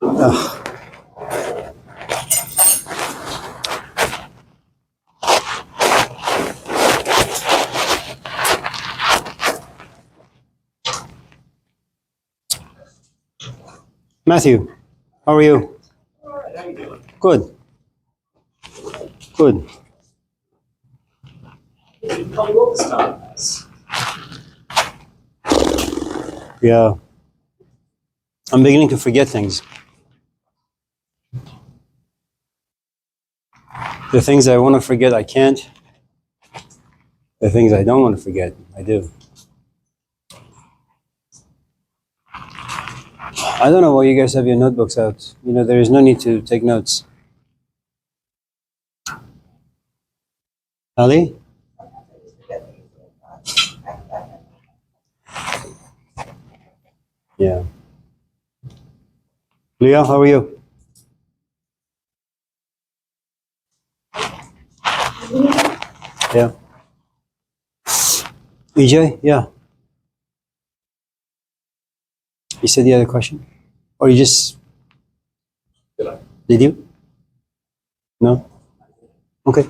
Ugh. Matthew, how are you? All right, how you doing? Good. Good. You come all this time, guys. Yeah. I'm beginning to forget things. The things I want to forget, I can't. The things I don't want to forget, I do. I don't know why you guys have your notebooks out. You know, there is no need to take notes. Ali? Yeah. Leah, how are you? Yeah. EJ? Yeah. You said you had a question? Or you just... Did you? No? Okay.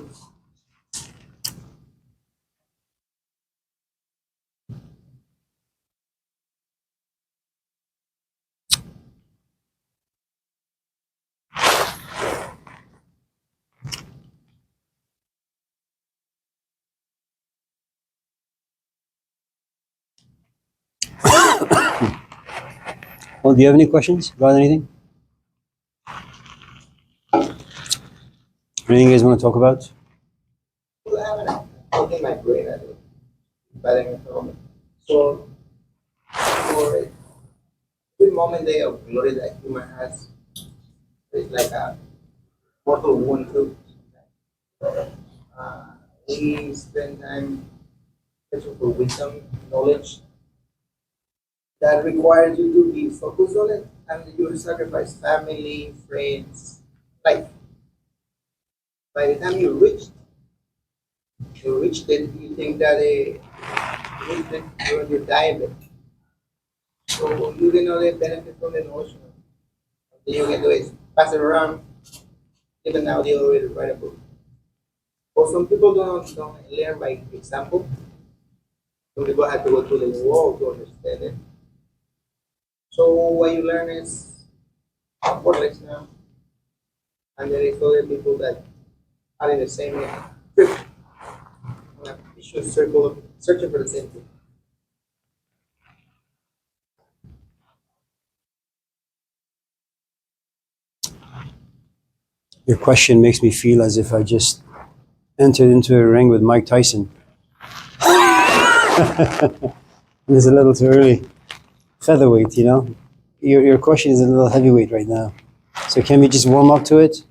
Well, do you have any questions about anything? Anything you guys want to talk about? Well, I haven't taken my brain at it, but I'm from so for every moment they of glory that human has, it's like a mortal wound too. We spend time searching for wisdom, knowledge that requires you to be focused on it, and you sacrifice family, friends, life. By the time you reach it, you think that you're diabetic. So you can only benefit from the notion. Then you can do is pass it around. Even now they already write a book. But some people don't learn by example. Some people have to go through the wall to understand it. So what you learn is worthless now. And there is other people that are in the same trip. On a vicious circle searching for the same thing. Your question makes me feel as if I just entered into a ring with Mike Tyson. It's a little too early. Featherweight, you know? Your question is a little heavyweight right now. So can we just warm up to it?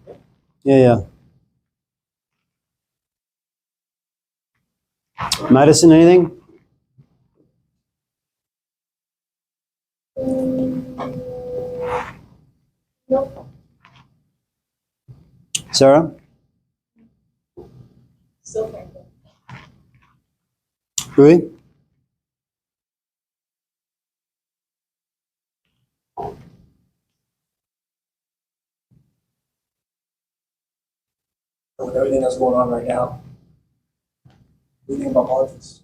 Yeah. Madison, anything? Nope. Sarah? Still thinking. Louis? With everything that's going on right now, what do you think about politics?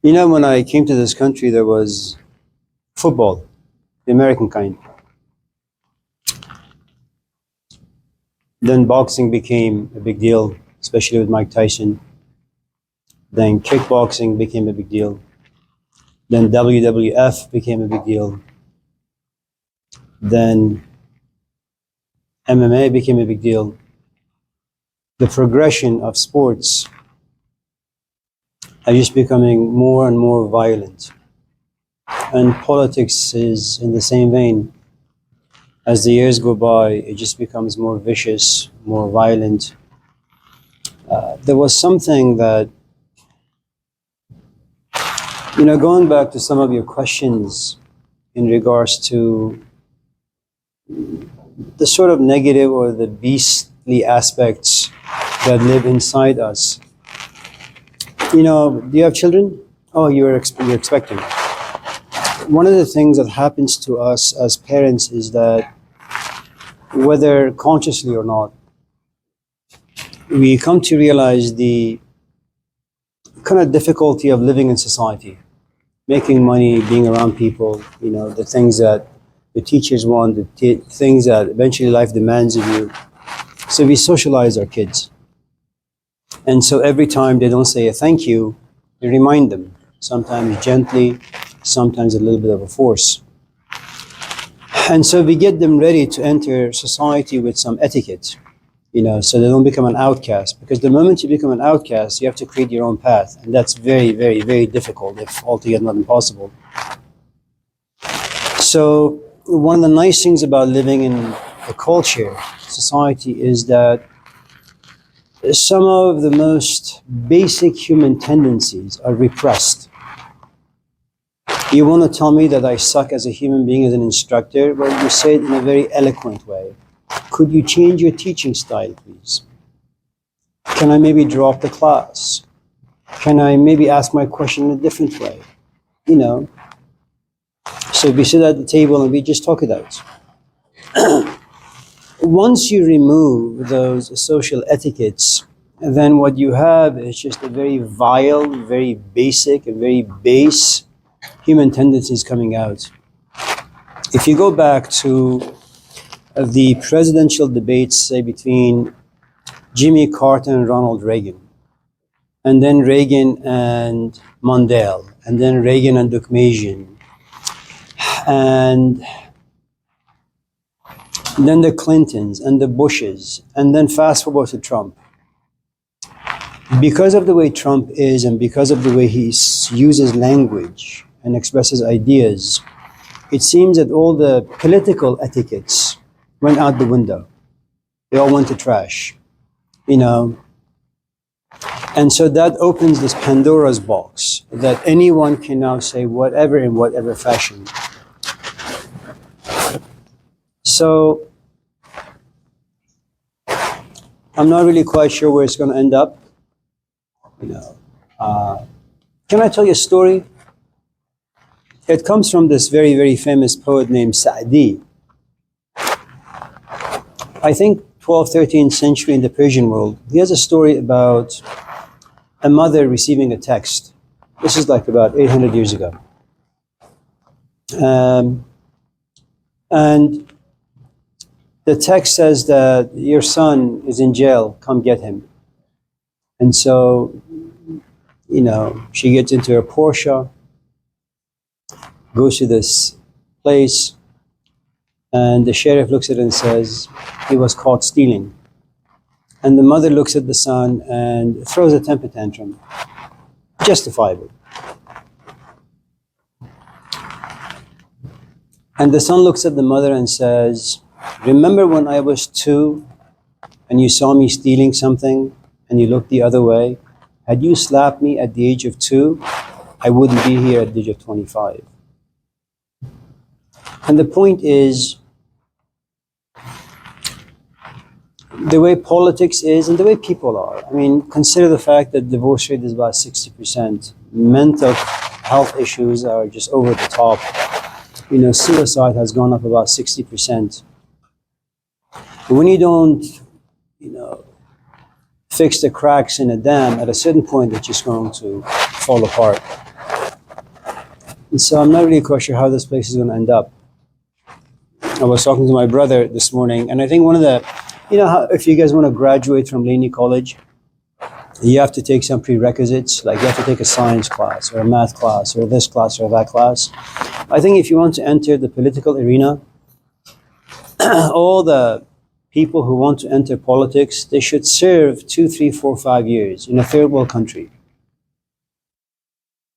You know, when I came to this country, there was football, the American kind. Then boxing became a big deal, especially with Mike Tyson. Then kickboxing became a big deal. Then WWF became a big deal. Then MMA became a big deal. The progression of sports are just becoming more and more violent. And politics is in the same vein. As the years go by, it just becomes more vicious, more violent. There was something that, you know, going back to some of your questions in regards to the sort of negative or the beastly aspects that live inside us. You know, do you have children? Oh, you're expecting. One of the things that happens to us as parents is that, whether consciously or not, we come to realize the kind of difficulty of living in society, making money, being around people, the things that the teachers want, the things that eventually life demands of you. So we socialize our kids. And so every time they don't say a thank you, we remind them, sometimes gently, sometimes a little bit of a force. And so we get them ready to enter society with some etiquette, so they don't become an outcast. Because the moment you become an outcast, you have to create your own path. And that's very, very, very difficult, if altogether not impossible. So one of the nice things about living in a culture, society, is that some of the most basic human tendencies are repressed. You want to tell me that I suck as a human being, as an instructor? Well, you say it in a very eloquent way. Could you change your teaching style, please? Can I maybe drop the class? Can I maybe ask my question in a different way? So we sit at the table and we just talk it out. Once you remove those social etiquettes, then what you have is just a very vile, very basic, and very base human tendencies coming out. If you go back to the presidential debates, say between Jimmy Carter and Ronald Reagan, and then Reagan and Mondale, and then Reagan and Dukmajian, and then the Clintons and the Bushes, and then fast forward to Trump. Because of the way Trump is, and because of the way he uses language and expresses ideas, it seems that all the political etiquettes went out the window. They all went to trash, And so that opens this Pandora's box, that anyone can now say whatever in whatever fashion. So I'm not really quite sure where it's going to end up. Can I tell you a story? It comes from this very, very famous poet named Sa'di. I think 12th, 13th century in the Persian world. He has a story about a mother receiving a text. This is like about 800 years ago. And the text says that your son is in jail, come get him. And so, she gets into her Porsche, goes to this place, and the sheriff looks at it and says, he was caught stealing. And the mother looks at the son and throws a temper tantrum, justifiable. And the son looks at the mother and says, remember when I was 2 and you saw me stealing something and you looked the other way? Had you slapped me at the age of 2, I wouldn't be here at the age of 25. And the point is, the way politics is and the way people are. I mean, consider the fact that divorce rate is about 60%. Mental health issues are just over the top. Suicide has gone up about 60%. When you don't, fix the cracks in a dam, at a certain point it's just going to fall apart. And so I'm not really quite sure how this place is going to end up. I was talking to my brother this morning, and I think one of the, how if you guys want to graduate from Laney College, you have to take some prerequisites, like you have to take a science class or a math class or this class or that class. I think if you want to enter the political arena, all the people who want to enter politics, they should serve 2, 3, 4, 5 years in a third world country,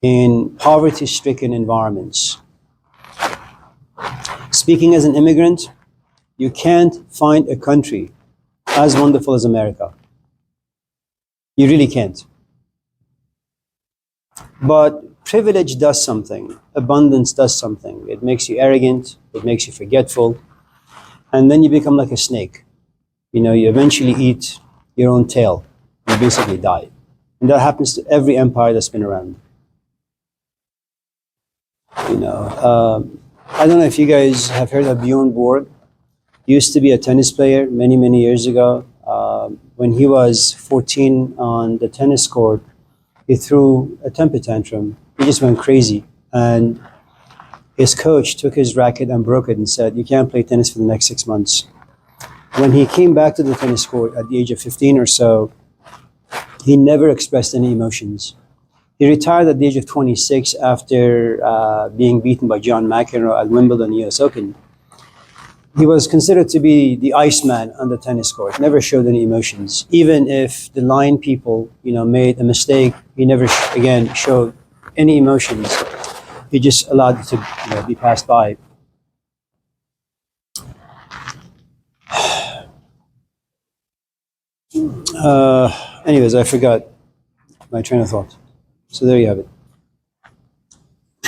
in poverty-stricken environments. Speaking as an immigrant, you can't find a country as wonderful as America. You really can't. But privilege does something. Abundance does something. It makes you arrogant. It makes you forgetful. And then you become like a snake. You eventually eat your own tail. You basically die. And that happens to every empire that's been around. You know, I don't know if you guys have heard of Bjorn Borg. He used to be a tennis player many, many years ago. When he was 14 on the tennis court, he threw a temper tantrum. He just went crazy. And his coach took his racket and broke it and said, "You can't play tennis for the next 6 months." When he came back to the tennis court at the age of 15 or so, he never expressed any emotions. He retired at the age of 26 after being beaten by John McEnroe at Wimbledon US Open. He was considered to be the Iceman on the tennis court, never showed any emotions. Even if the line people, made a mistake, he never, again, showed any emotions. He just allowed it to be passed by. Anyways, I forgot my train of thought. So there you have it.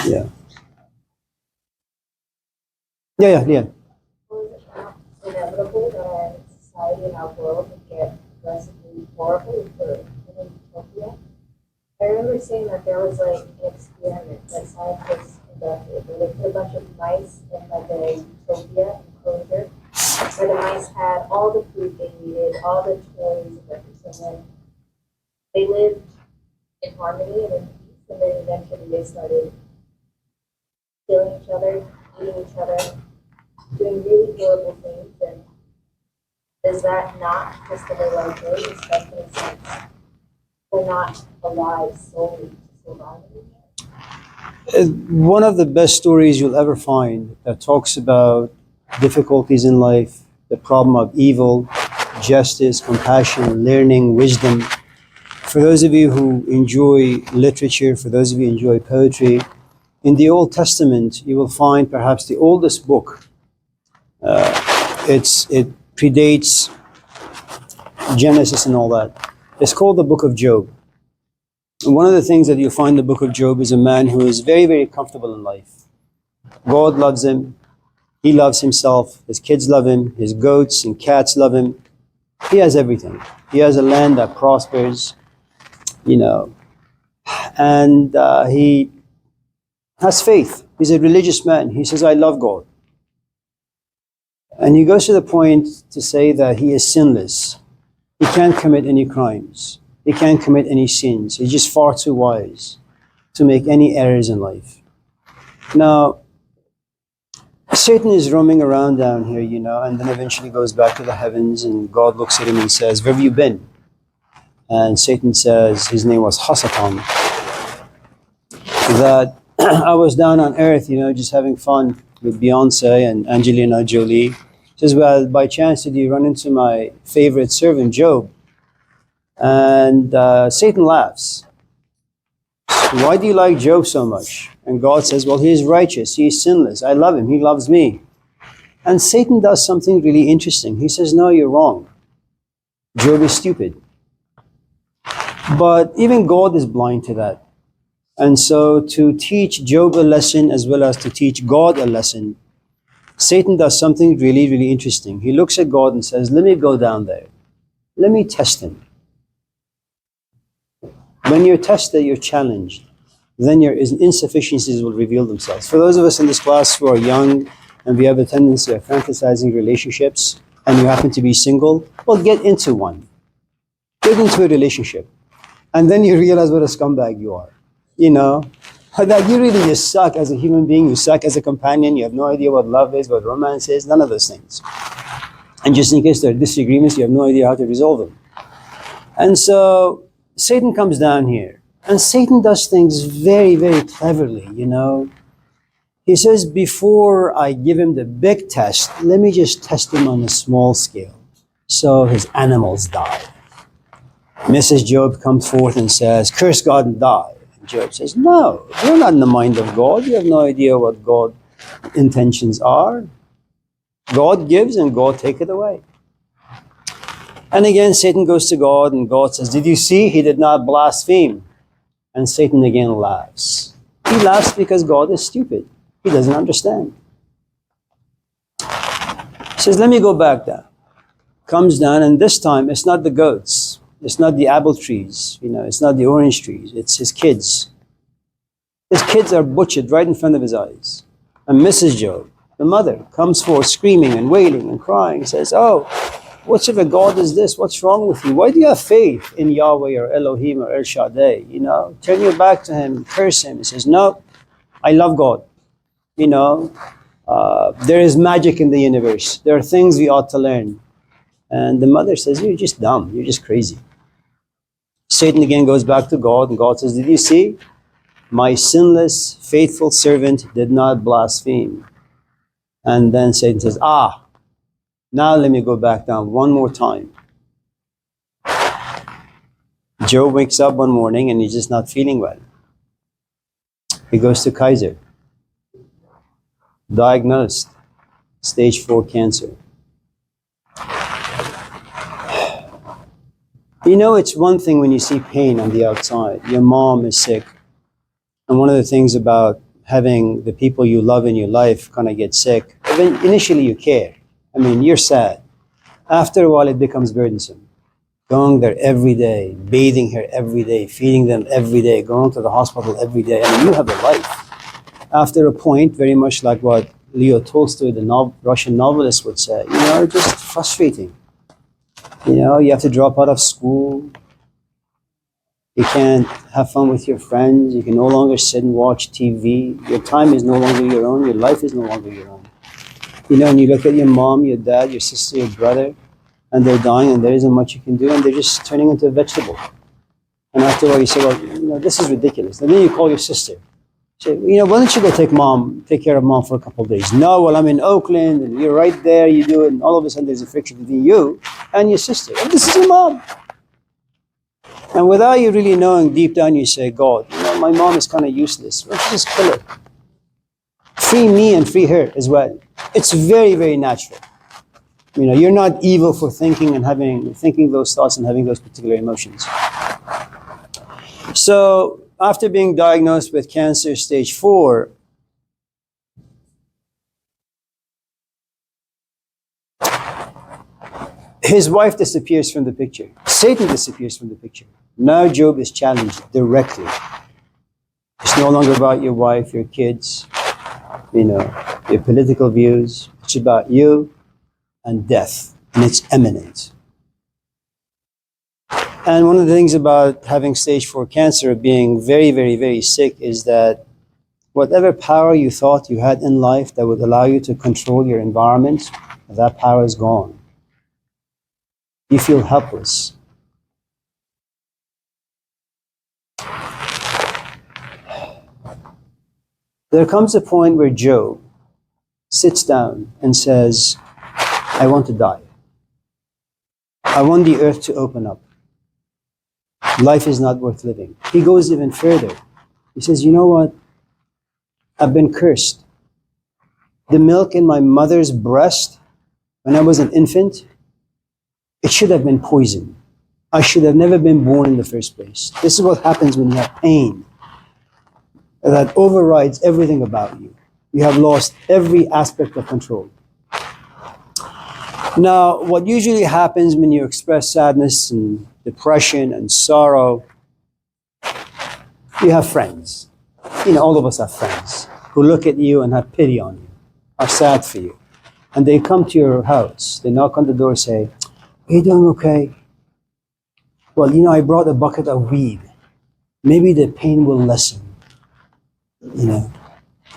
Yeah. Yeah. Was it not inevitable that our society and our world would get progressively horrible for utopia? I remember seeing that there was like an experiment that scientists conducted where they put a bunch of mice in like a utopia enclosure where the mice had all the food they needed, all the toys and everything. And they lived in harmony and in peace, and then eventually they started killing each other, eating each other, doing really horrible things. And is that not just the way life is, especially since we're not alive solely to survive anymore? One of the best stories you'll ever find that talks about difficulties in life, the problem of evil, justice, compassion, learning, wisdom. For those of you who enjoy literature, for those of you who enjoy poetry, in the Old Testament, you will find perhaps the oldest book. It predates Genesis and all that. It's called the Book of Job. And one of the things that you'll find in the Book of Job is a man who is very, very comfortable in life. God loves him. He loves himself. His kids love him. His goats and cats love him. He has everything. He has a land that prospers, and he has faith. He's a religious man. He says, "I love God." And he goes to the point to say that he is sinless. He can't commit any crimes. He can't commit any sins. He's just far too wise to make any errors in life. Now, Satan is roaming around down here, and then eventually goes back to the heavens, and God looks at him and says, "Where have you been?" And Satan says, his name was Hasatan, that I was down on earth, just having fun with Beyonce and Angelina Jolie. He says, "Well, by chance did you run into my favorite servant, Job?" And Satan laughs. "Why do you like Job so much?" And God says, "Well, he is righteous. He is sinless. I love him. He loves me." And Satan does something really interesting. He says, "No, you're wrong. Job is stupid." But even God is blind to that. And so to teach Job a lesson as well as to teach God a lesson, Satan does something really, really interesting. He looks at God and says, "Let me go down there. Let me test him." When you're tested, you're challenged. Then your insufficiencies will reveal themselves. For those of us in this class who are young and we have a tendency of fantasizing relationships, and you happen to be single, well, get into one. Get into a relationship. And then you realize what a scumbag you are. That you really just suck as a human being. You suck as a companion. You have no idea what love is, what romance is, none of those things. And just in case there are disagreements, you have no idea how to resolve them. And so Satan comes down here. And Satan does things very, very cleverly, He says, before I give him the big test, let me just test him on a small scale. So his animals die. Mrs. Job comes forth and says, "Curse God and die." And Job says, "No, you're not in the mind of God. You have no idea what God's intentions are. God gives and God taketh away." And again, Satan goes to God and God says, "Did you see? He did not blaspheme." And Satan again laughs. He laughs because God is stupid. He doesn't understand. He says, "Let me go back down." Comes down, and this time it's not the goats. It's not the apple trees. It's not the orange trees. It's his kids. His kids are butchered right in front of his eyes. And Mrs. Job, the mother, comes forth screaming and wailing and crying, says, "Oh, what sort of a God is this? What's wrong with you? Why do you have faith in Yahweh or Elohim or El Shaddai? Turn your back to him, curse him." He says, "No, I love God. There is magic in the universe. There are things we ought to learn." And the mother says, "You're just dumb. You're just crazy." Satan again goes back to God, and God says, "Did you see? My sinless, faithful servant did not blaspheme." And then Satan says, now let me go back down one more time. Job wakes up one morning and he's just not feeling well. He goes to Kaiser, diagnosed stage 4 cancer. It's one thing when you see pain on the outside. Your mom is sick. And one of the things about having the people you love in your life kind of get sick, initially you care. You're sad. After a while, it becomes burdensome. Going there every day, bathing her every day, feeding them every day, going to the hospital every day. You have a life. After a point, very much like what Leo Tolstoy, the Russian novelist, would say, just frustrating. You have to drop out of school. You can't have fun with your friends. You can no longer sit and watch TV. Your time is no longer your own. Your life is no longer your own. And you look at your mom, your dad, your sister, your brother, and they're dying, and there isn't much you can do, and they're just turning into a vegetable. And after a while, you say, "Well, this is ridiculous." And then you call your sister. Say, "Why don't you go take care of mom for a couple of days?" "No, well, I'm in Oakland, and you're right there, you do it," and all of a sudden there's a friction between you and your sister. And this is your mom. And without you really knowing, deep down you say, "God, my mom is kind of useless. Why don't you just kill her? Free me and free her as well." It's very, very natural. You're not evil for thinking those thoughts and having those particular emotions. So after being diagnosed with cancer stage 4, his wife disappears from the picture. Satan disappears from the picture. Now Job is challenged directly. It's no longer about your wife, your kids, your political views. It's about you and death, and it's imminent. And one of the things about having stage 4 cancer, being very, very, very sick, is that whatever power you thought you had in life that would allow you to control your environment, that power is gone. You feel helpless. There comes a point where Job sits down and says, "I want to die. I want the earth to open up. Life is not worth living." He goes even further. He says, "You know what? I've been cursed. The milk in my mother's breast when I was an infant, it should have been poison. I should have never been born in the first place." This is what happens when you have pain that overrides everything about you. You have lost every aspect of control. Now, what usually happens when you express sadness and depression and sorrow, you have friends. All of us have friends who look at you and have pity on you, are sad for you. And they come to your house, they knock on the door and say, "Are you doing okay? Well, I brought a bucket of weed. Maybe the pain will lessen.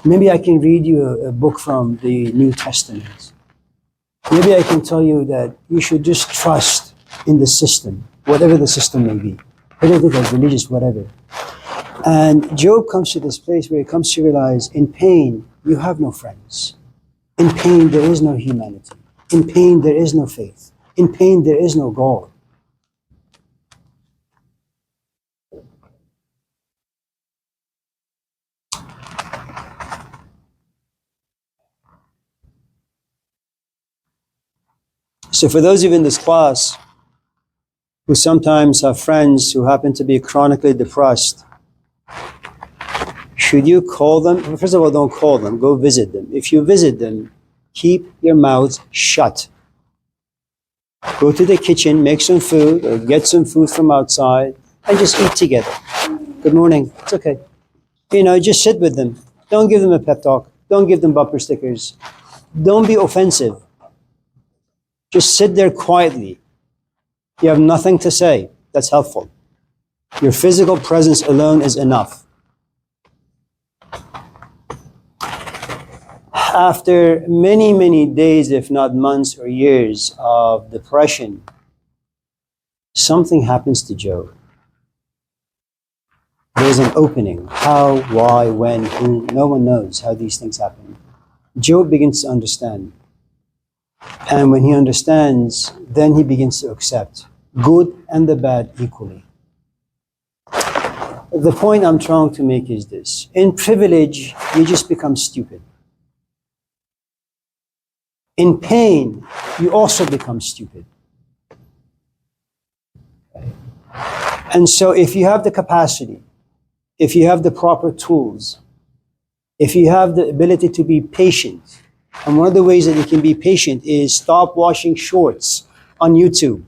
Maybe I can read you a book from the New Testament. Maybe I can tell you that you should just trust in the system, whatever the system may be, political, religious, whatever." And Job comes to this place where he comes to realize, in pain, you have no friends. In pain, there is no humanity. In pain, there is no faith. In pain, there is no God. So for those of you in this class who sometimes have friends who happen to be chronically depressed, should you call them? First of all, don't call them. Go visit them. If you visit them, keep your mouth shut. Go to the kitchen, make some food, or get some food from outside, and just eat together. "Good morning." It's okay. Just sit with them. Don't give them a pep talk. Don't give them bumper stickers. Don't be offensive. Just sit there quietly. You have nothing to say. That's helpful. Your physical presence alone is enough. After many, many days, if not months or years of depression, something happens to Job. There's an opening. How, why, when, who, no one knows how these things happen. Job begins to understand. And when he understands, then he begins to accept good and the bad equally. The point I'm trying to make is this. In privilege, you just become stupid. In pain, you also become stupid. And so if you have the capacity, if you have the proper tools, if you have the ability to be patient, and one of the ways that you can be patient is stop watching shorts on YouTube.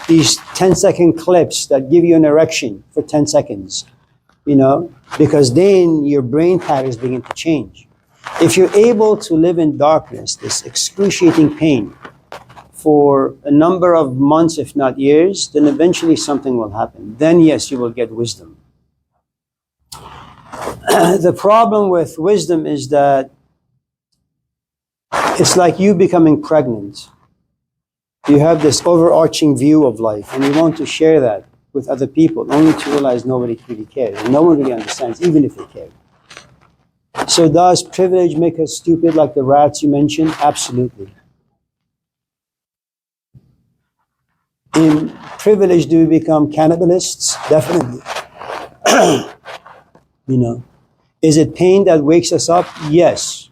These 10-second clips that give you an erection for 10 seconds, because then your brain patterns begin to change. If you're able to live in darkness, this excruciating pain, for a number of months, if not years, then eventually something will happen. Then yes, you will get wisdom. The problem with wisdom is that it's like you becoming pregnant. You have this overarching view of life, and you want to share that with other people, only to realize nobody really cares, and no one really understands, even if they care. So does privilege make us stupid like the rats you mentioned? Absolutely. In privilege, do we become cannibalists? Definitely. Is it pain that wakes us up? Yes.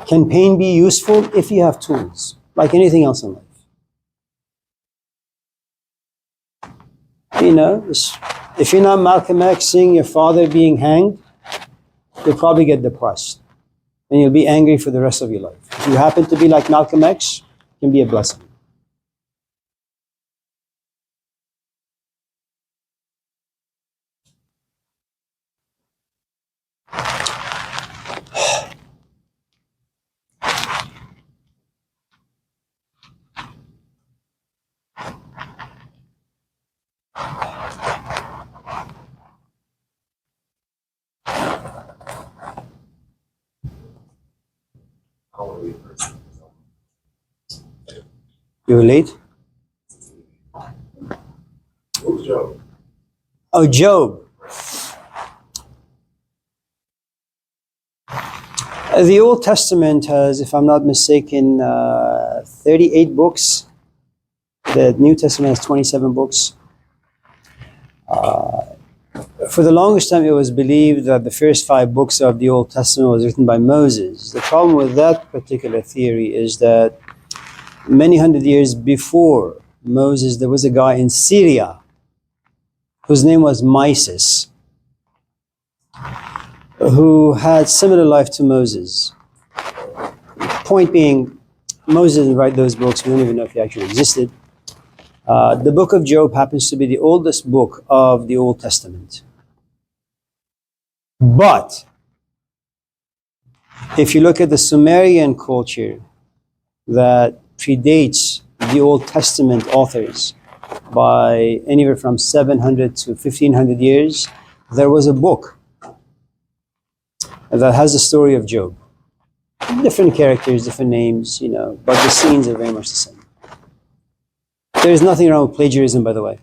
Can pain be useful? If you have tools, like anything else in life. If you're not Malcolm X seeing your father being hanged, you'll probably get depressed. And you'll be angry for the rest of your life. If you happen to be like Malcolm X, it can be a blessing. You were late? Who's Joe? Oh, Job. The Old Testament has, if I'm not mistaken, 38 books. The New Testament has 27 books. For the longest time, it was believed that the first 5 books of the Old Testament was written by Moses. The problem with that particular theory is that many hundred years before Moses, there was a guy in Syria whose name was Mysis, who had similar life to Moses. Point being, Moses didn't write those books. We don't even know if he actually existed. The book of Job happens to be the oldest book of the Old Testament. But if you look at the Sumerian culture that predates the Old Testament authors by anywhere from 700 to 1500 years, there was a book that has the story of Job. Different characters, different names, but the scenes are very much the same. There is nothing wrong with plagiarism, by the way.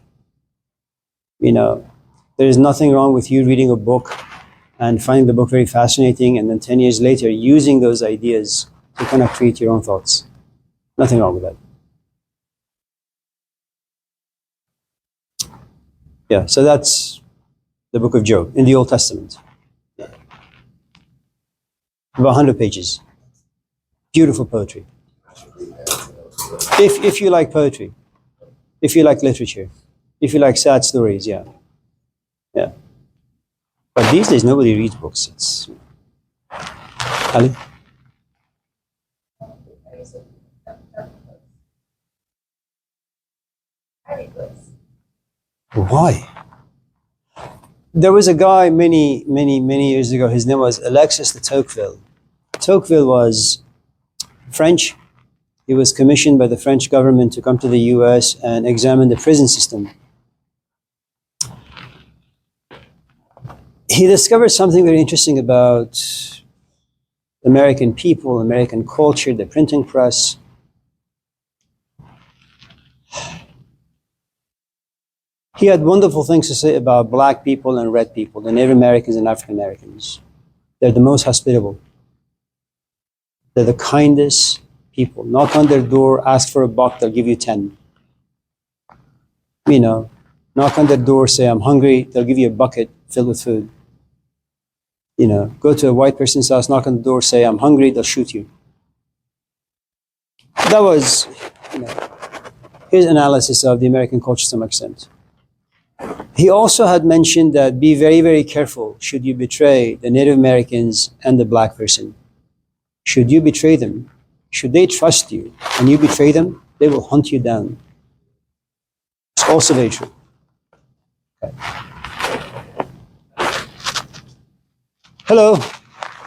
There is nothing wrong with you reading a book and finding the book very fascinating, and then 10 years later using those ideas to kind of create your own thoughts. Nothing wrong with that. Yeah, so that's the book of Job in the Old Testament. About 100 pages. Beautiful poetry. If you like poetry, if you like literature, if you like sad stories, yeah. But these days, nobody reads books. It's Ali? Why? There was a guy many years ago. His name was Alexis de Tocqueville. Tocqueville was French. He was commissioned by the French government to come to the US and examine the prison system. He discovered something very interesting about American people, American culture, the printing press. He had wonderful things to say about black people and red people, the Native Americans and African Americans. They're the most hospitable. They're the kindest people. Knock on their door, ask for a buck, they'll give you 10. You know, knock on their door, say, I'm hungry, they'll give you a bucket filled with food. You know, go to a white person's house, knock on the door, say, I'm hungry, they'll shoot you. That was, you know, his analysis of the American culture to some extent. He also had mentioned that be very, very careful should you betray the Native Americans and the black person. Should you betray them, should they trust you and you betray them, they will hunt you down. It's also very true. Okay. Hello.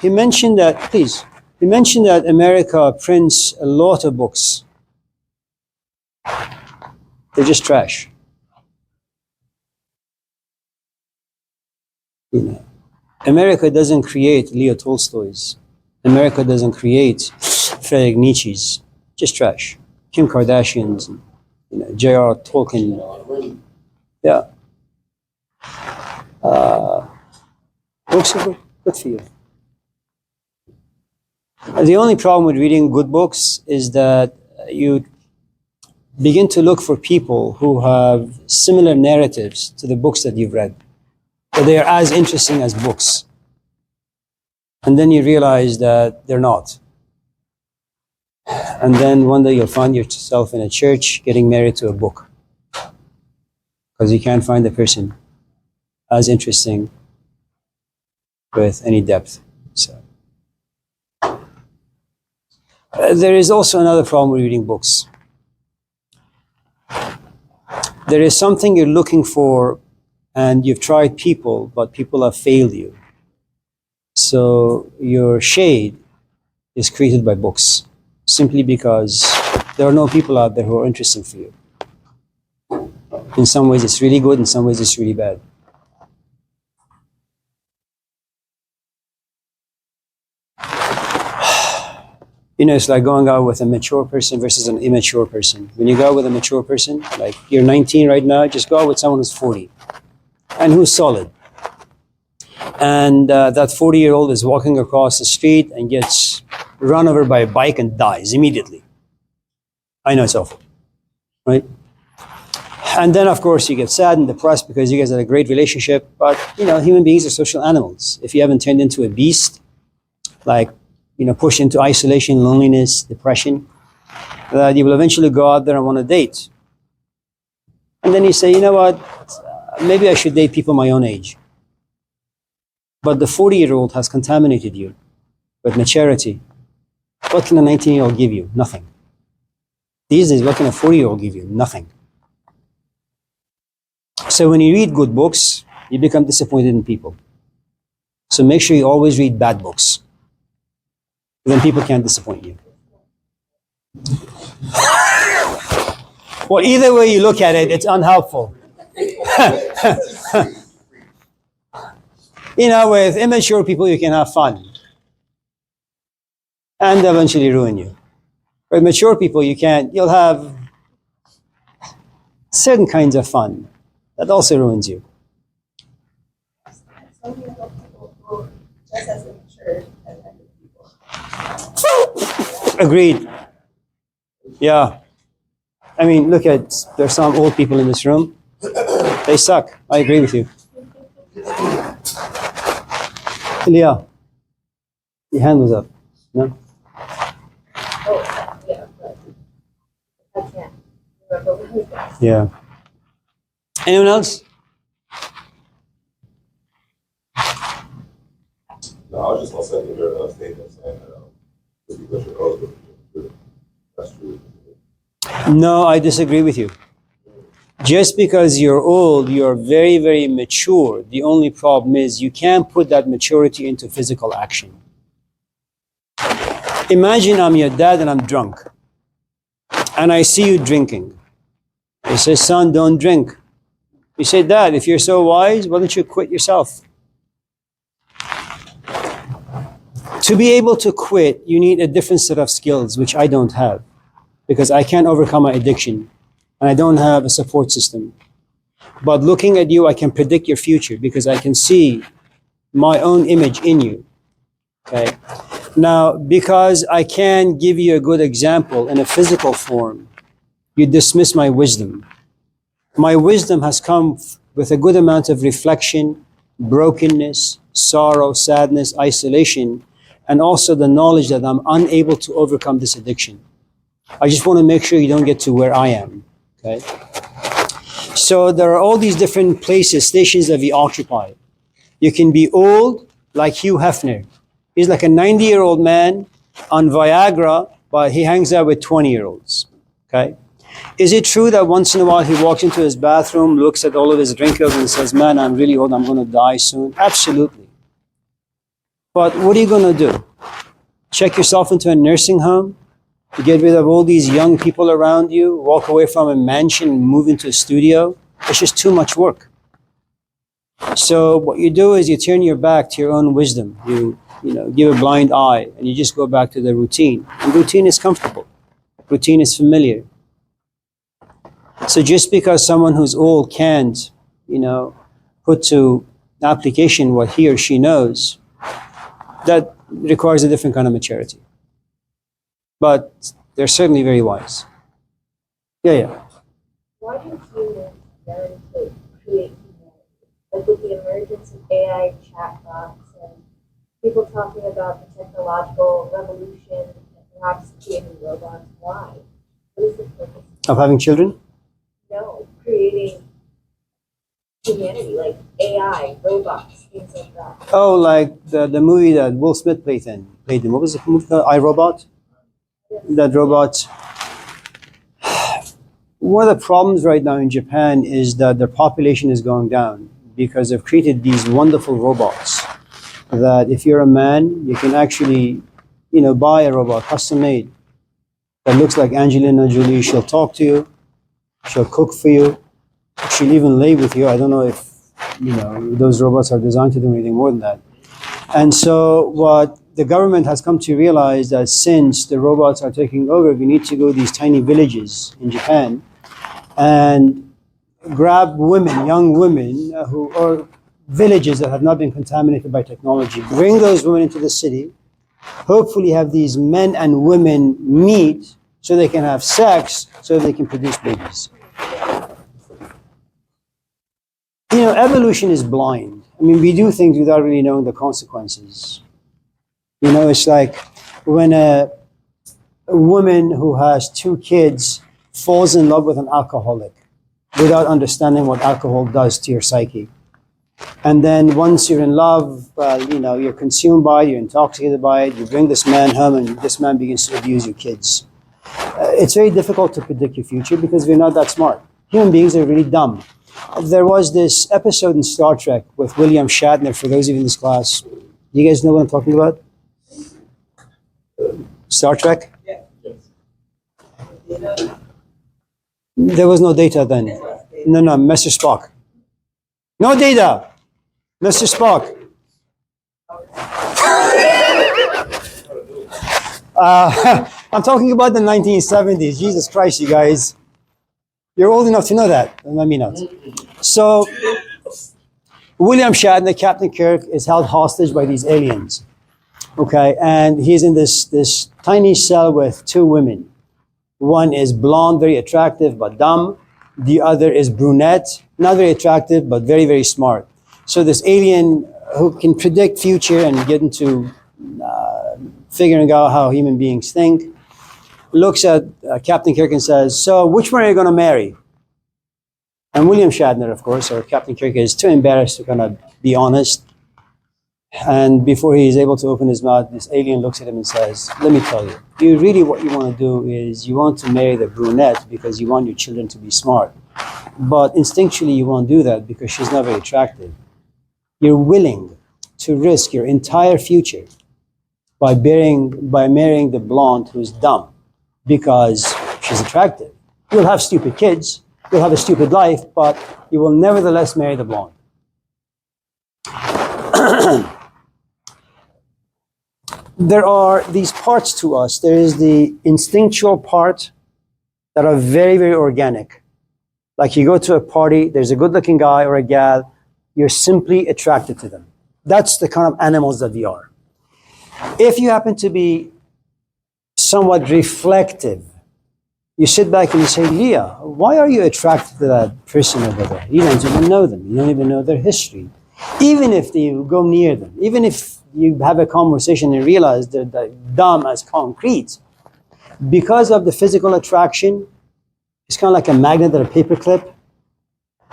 He mentioned that, please, he mentioned that America prints a lot of books. They're just trash. You know, America doesn't create Leo Tolstoy's. America doesn't create Friedrich Nietzsche's. Just trash. Kim Kardashian's, you know, J.R. Tolkien. Yeah. Books are good. Good for you. The only problem with reading good books is that you begin to look for people who have similar narratives to the books that you've read. But they are as interesting as books. And then you realize that they're not. And then one day you'll find yourself in a church getting married to a book. Because you can't find a person as interesting with any depth. So there is also another problem with reading books. There is something you're looking for and you've tried people, but people have failed you. So your shade is created by books, simply because there are no people out there who are interesting for you. In some ways it's really good, in some ways it's really bad. You know, it's like going out with a mature person versus an immature person. When you go out with a mature person, like you're 19 right now, just go out with someone who's 40 and who's solid. And that 40-year-old is walking across the street and gets run over by a bike and dies immediately. I know it's awful, right? And then, of course, you get sad and depressed because you guys had a great relationship. But, you know, human beings are social animals. If you haven't turned into a beast, like, you know, pushed into isolation, loneliness, depression, that you will eventually go out there and want to date. And then you say, you know what, maybe I should date people my own age. But the 40-year-old has contaminated you with maturity. What can a 19-year-old give you? Nothing. These days, what can a 40-year-old give you? Nothing. So when you read good books, you become disappointed in people. So make sure you always read bad books. Then people can't disappoint you. Well, either way you look at it, it's unhelpful. You know, with immature people, you can have fun. And eventually ruin you. With mature people, you can't. You'll have certain kinds of fun. That also ruins you. Some people who just as immature as other people. Agreed. Yeah. I mean, look at, there's some old people in this room. They suck. I agree with you. Ilya, your hand was up. No? Oh, yeah, but I can't remember what it was. Yeah. Anyone else? No, I was just gonna second your statement saying that just because you're older, that's true. No, I disagree with you. Just because you're old, you're very, very mature. The only problem is you can't put that maturity into physical action. Imagine I'm your dad and I'm drunk. And I see you drinking. I say, son, don't drink. You say, Dad, if you're so wise, why don't you quit yourself? To be able to quit, you need a different set of skills, which I don't have, because I can't overcome my addiction, and I don't have a support system. But looking at you, I can predict your future, because I can see my own image in you. Okay? Now, because I can give you a good example in a physical form, you dismiss my wisdom. My wisdom has come with a good amount of reflection, brokenness, sorrow, sadness, isolation, and also the knowledge that I'm unable to overcome this addiction. I just want to make sure you don't get to where I am, okay? So there are all these different places, stations that we occupy. You can be old, like Hugh Hefner. He's like a 90-year-old man on Viagra, but he hangs out with 20-year-olds, okay? Is it true that once in a while he walks into his bathroom, looks at all of his drinkers and says, man, I'm really old, I'm going to die soon? Absolutely. But what are you going to do? Check yourself into a nursing home? Get rid of all these young people around you? Walk away from a mansion and move into a studio? It's just too much work. So what you do is you turn your back to your own wisdom. You give a blind eye and you just go back to the routine. And routine is comfortable. Routine is familiar. So just because someone who's old can't, put to application what he or she knows, that requires a different kind of maturity. But they're certainly very wise. Yeah. Why do humans learn to create humanity? Like with the emergence of AI chatbots and people talking about the technological revolution and perhaps creating robots, why? What is the purpose? Of having children? No, creating humanity, like AI, robots, things like that. Oh, like the movie that Will Smith played in. What was the movie called? I, Robot? That robot. One of the problems right now in Japan is that their population is going down because they've created these wonderful robots that if you're a man, you can actually, buy a robot, custom made, that looks like Angelina Jolie. She'll talk to you. She'll cook for you. She'll even lay with you. I don't know if, those robots are designed to do anything more than that. And so what the government has come to realize that since the robots are taking over, we need to go to these tiny villages in Japan and grab women, young women who are villages that have not been contaminated by technology, bring those women into the city, hopefully have these men and women meet so they can have sex, so they can produce babies. Evolution is blind. I mean, we do things without really knowing the consequences. It's like when a woman who has 2 kids falls in love with an alcoholic without understanding what alcohol does to your psyche. And then once you're in love, you're consumed by it, you're intoxicated by it, you bring this man home and this man begins to abuse your kids. It's very difficult to predict your future because we're not that smart. Human beings are really dumb. There was this episode in Star Trek with William Shatner, for those of you in this class. You guys know what I'm talking about? Star Trek? Yeah. There was no data then. No, Mr. Spock. No data. Mr. Spock. I'm talking about the 1970s. Jesus Christ, you guys. You're old enough to know that. Let me not. So, William Shatner, Captain Kirk, is held hostage by these aliens. Okay, and he's in this tiny cell with 2 women. One is blonde, very attractive, but dumb. The other is brunette, not very attractive, but very, very smart. So this alien who can predict future and get into figuring out how human beings think, looks at Captain Kirk and says, so which one are you going to marry? And William Shatner, of course, or Captain Kirk, is too embarrassed to kind of be honest. And before he's able to open his mouth, this alien looks at him and says, let me tell you, what you want to do is you want to marry the brunette because you want your children to be smart. but instinctually you won't do that because she's not very attractive. You're willing to risk your entire future by marrying the blonde who's dumb because she's attractive. You'll have stupid kids, you'll have a stupid life, but you will nevertheless marry the blonde. There are these parts to us. There is the instinctual part that are very, very organic. Like you go to a party, there's a good-looking guy or a gal, you're simply attracted to them. That's the kind of animals that we are. If you happen to be somewhat reflective, you sit back and you say, Leah, why are you attracted to that person over there? You don't even know them. You don't even know their history. Even if you go near them, even if you have a conversation and realize they're dumb as concrete, because of the physical attraction, it's kind of like a magnet or a paperclip.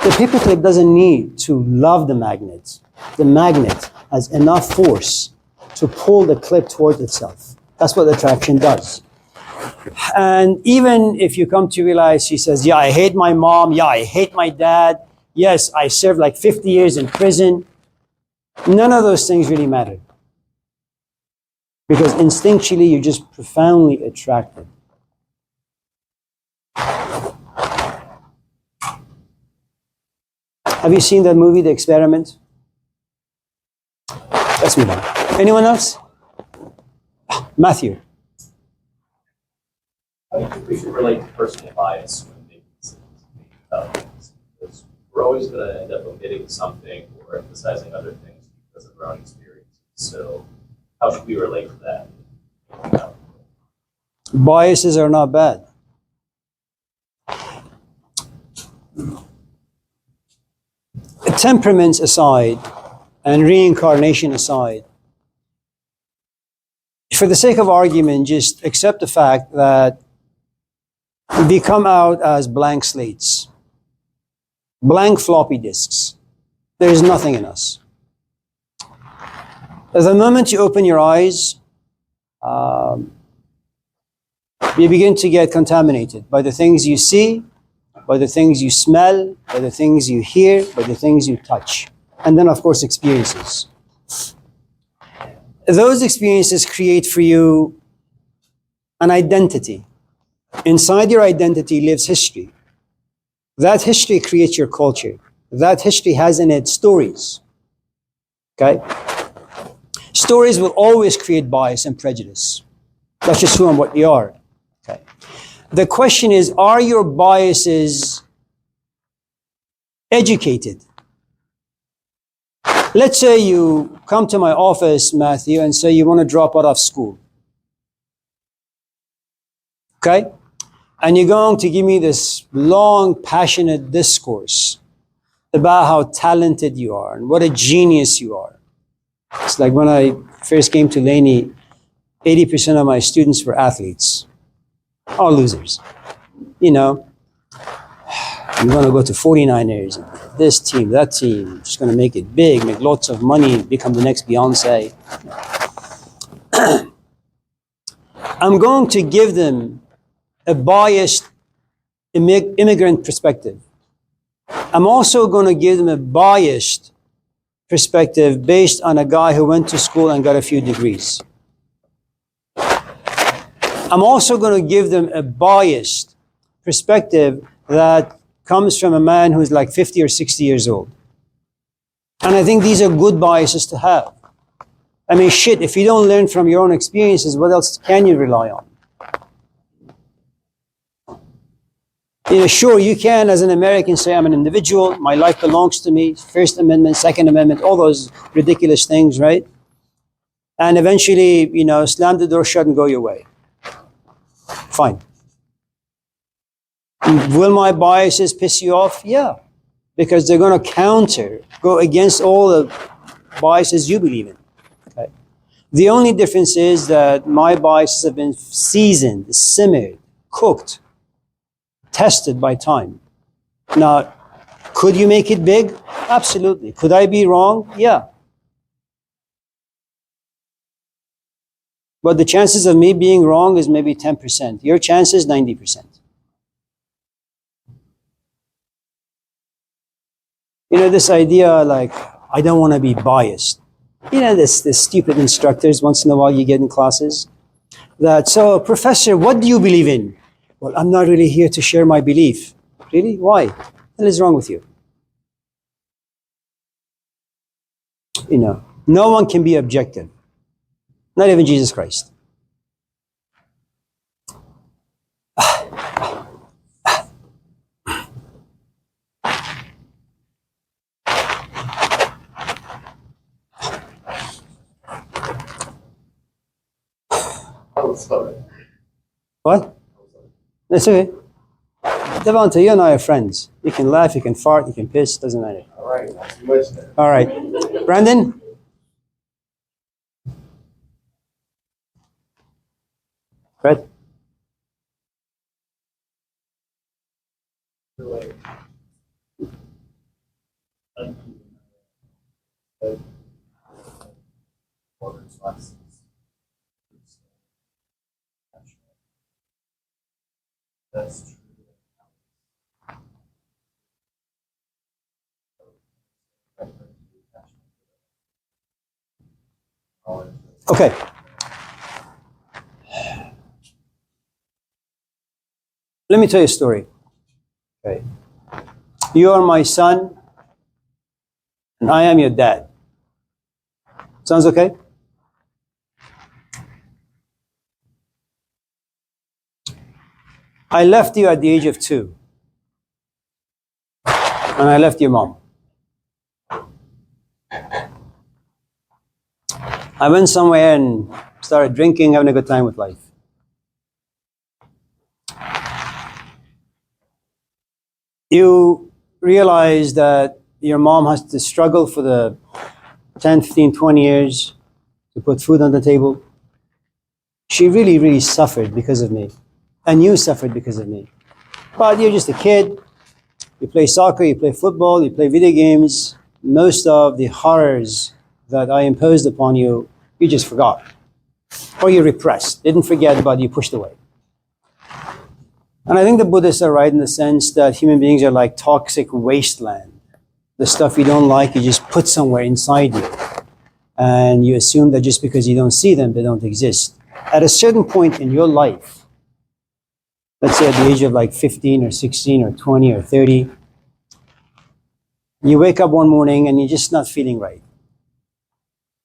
The paperclip doesn't need to love the magnet. The magnet has enough force to pull the clip towards itself. That's what attraction does. And even if you come to realize, she says, yeah, I hate my mom. Yeah, I hate my dad. Yes, I served like 50 years in prison. None of those things really matter. Because instinctually, you're just profoundly attracted. Have you seen that movie, The Experiment? Let's move on. Anyone else? Matthew. How do you think we should relate to personal bias when making decisions? Because we're always going to end up omitting something or emphasizing other things because of our own experiences. So how should we relate to that? Biases are not bad. Temperaments aside and reincarnation aside, for the sake of argument, just accept the fact that we come out as blank slates, blank floppy disks. There is nothing in us. At the moment you open your eyes, you begin to get contaminated by the things you see, by the things you smell, by the things you hear, by the things you touch. And then, of course, experiences. Those experiences create for you an identity. Inside your identity lives history. That history creates your culture. That history has in it stories. Okay? Stories will always create bias and prejudice. That's just who and what we are. Okay? The question is, are your biases educated? Let's say you come to my office, Matthew, and say you want to drop out of school. Okay? And you're going to give me this long, passionate discourse about how talented you are and what a genius you are. It's like when I first came to Laney, 80% of my students were athletes. All losers. You know, I'm going to go to 49ers, this team, that team, just going to make it big, make lots of money, become the next Beyonce. I'm going to give them a biased immigrant perspective. I'm also going to give them a biased perspective based on a guy who went to school and got a few degrees. I'm also going to give them a biased perspective that comes from a man who's like 50 or 60 years old. And I think these are good biases to have. I mean, shit, if you don't learn from your own experiences, what else can you rely on? You know, sure, you can, as an American, say, I'm an individual, my life belongs to me, First Amendment, Second Amendment, all those ridiculous things, right? And eventually, you know, slam the door shut and go your way. Fine. Will my biases piss you off? Yeah. Because they're going to go against all the biases you believe in. Okay? The only difference is that my biases have been seasoned, simmered, cooked, tested by time. Now, could you make it big? Absolutely. Could I be wrong? Yeah. But the chances of me being wrong is maybe 10%. Your chance is 90%. You know, this idea like, I don't want to be biased. You know, this stupid instructors once in a while you get in classes that, so professor, what do you believe in? Well, I'm not really here to share my belief. Really? Why? What is wrong with you? You know, no one can be objective. Not even Jesus Christ. I'm sorry. What? That's okay. Devonta, you and I are friends. You can laugh, you can fart, you can piss, doesn't matter. All right, not too much then. All right. Brandon? Fred? That's true. Okay. Let me tell you a story. Okay. You are my son, and I am your dad. Sounds okay? I left you at the age of 2, and I left your mom. I went somewhere and started drinking, having a good time with life. You realize that your mom has to struggle for the 10, 15, 20 years to put food on the table. She really, really suffered because of me. And you suffered because of me. But you're just a kid. You play soccer, you play football, you play video games. Most of the horrors that I imposed upon you, you just forgot. Or you repressed. Didn't forget, but you pushed away. And I think the Buddhists are right in the sense that human beings are like toxic wasteland. The stuff you don't like, you just put somewhere inside you. And you assume that just because you don't see them, they don't exist. At a certain point in your life, let's say at the age of like 15 or 16 or 20 or 30, you wake up one morning and you're just not feeling right.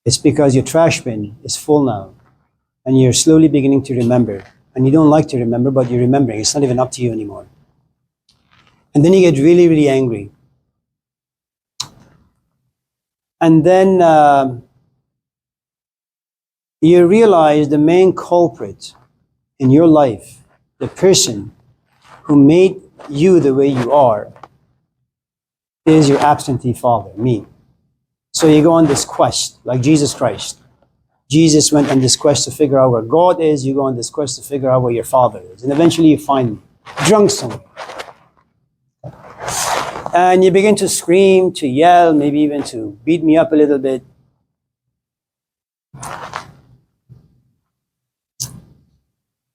It's because your trash bin is full now and you're slowly beginning to remember. And you don't like to remember, but you're remembering. It's not even up to you anymore. And then you get really, really angry. And then you realize the main culprit in your life, the person who made you the way you are, is your absentee father, me. So you go on this quest, like Jesus Christ. Jesus went on this quest to figure out where God is. You go on this quest to figure out where your father is. And eventually you find me, drunk somewhere. And you begin to scream, to yell, maybe even to beat me up a little bit.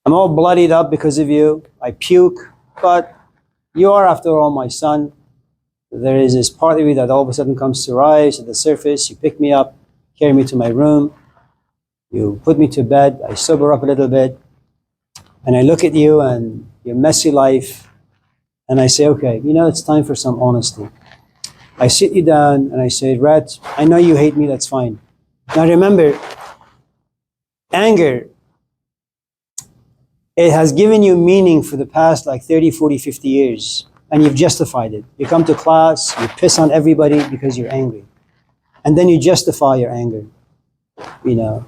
I'm all bloodied up because of you. I puke, but you are, after all, my son. There is this part of you that all of a sudden comes to rise at the surface. You pick me up, carry me to my room. You put me to bed. I sober up a little bit. And I look at you and your messy life. And I say, okay, you know, it's time for some honesty. I sit you down and I say, Red, I know you hate me, that's fine. Now remember, anger, it has given you meaning for the past like 30, 40, 50 years. And you've justified it. You come to class, you piss on everybody because you're angry. And then you justify your anger. You know,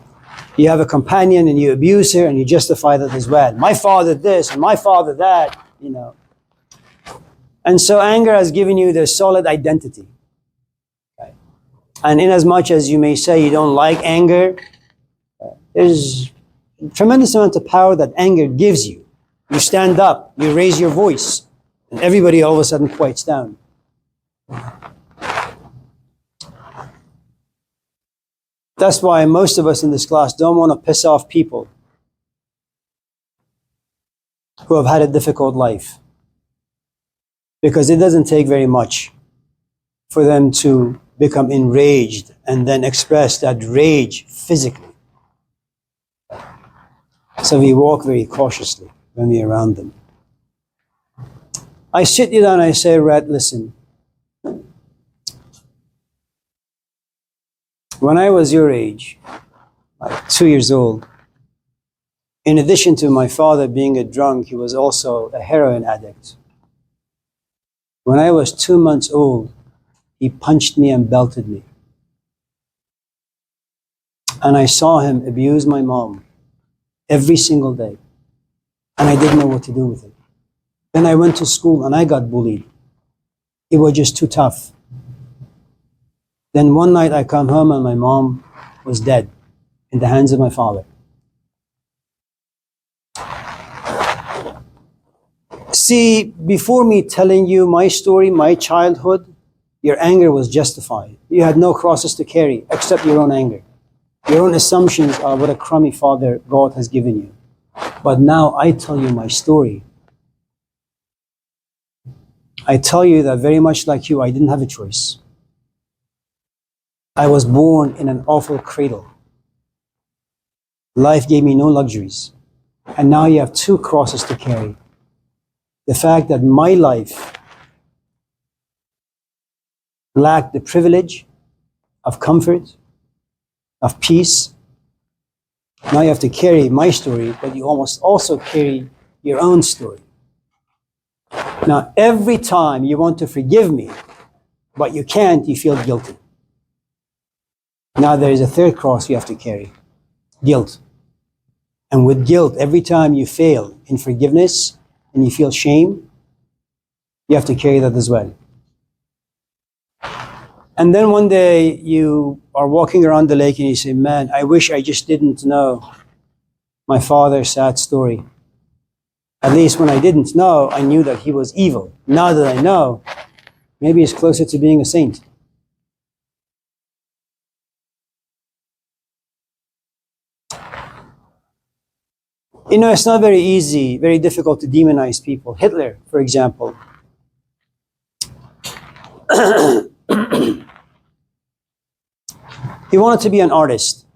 you have a companion and you abuse her and you justify that as well. My father this and my father that, you know. And so anger has given you the solid identity. Okay. And in as much as you may say you don't like anger, there's a tremendous amount of power that anger gives you. You stand up, you raise your voice, and everybody all of a sudden quiets down. That's why most of us in this class don't want to piss off people who have had a difficult life. Because it doesn't take very much for them to become enraged and then express that rage physically. So we walk very cautiously when we're around them. I sit you down and I say, Red, listen. When I was your age, like 2 years old, in addition to my father being a drunk, he was also a heroin addict. When I was 2 months old, he punched me and belted me. And I saw him abuse my mom every single day. And I didn't know what to do with it. Then I went to school and I got bullied. It was just too tough. Then one night I come home and my mom was dead in the hands of my father. See, before me telling you my story, my childhood, your anger was justified. You had no crosses to carry except your own anger. Your own assumptions are what a crummy father God has given you. But now I tell you my story. I tell you that very much like you, I didn't have a choice. I was born in an awful cradle. Life gave me no luxuries. And now you have two crosses to carry. The fact that my life lacked the privilege of comfort, of peace. Now you have to carry my story, but you almost also carry your own story. Now, every time you want to forgive me, but you can't, you feel guilty. Now there is a third cross you have to carry, guilt. And with guilt, every time you fail in forgiveness and you feel shame, you have to carry that as well. And then one day you are walking around the lake and you say, man, I wish I just didn't know my father's sad story. At least when I didn't know, I knew that he was evil. Now that I know, maybe he's closer to being a saint. You know, it's not very easy, very difficult to demonize people. Hitler, for example. He wanted to be an artist.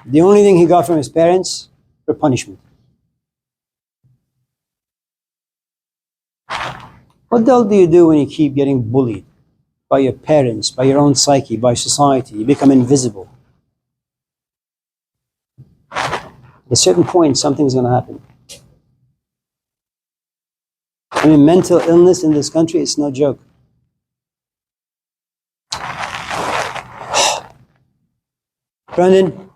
The only thing he got from his parents were punishment. What the hell do you do when you keep getting bullied by your parents, by your own psyche, by society? You become invisible. At a certain point, something's going to happen. I mean, mental illness in this country is no joke. Brandon?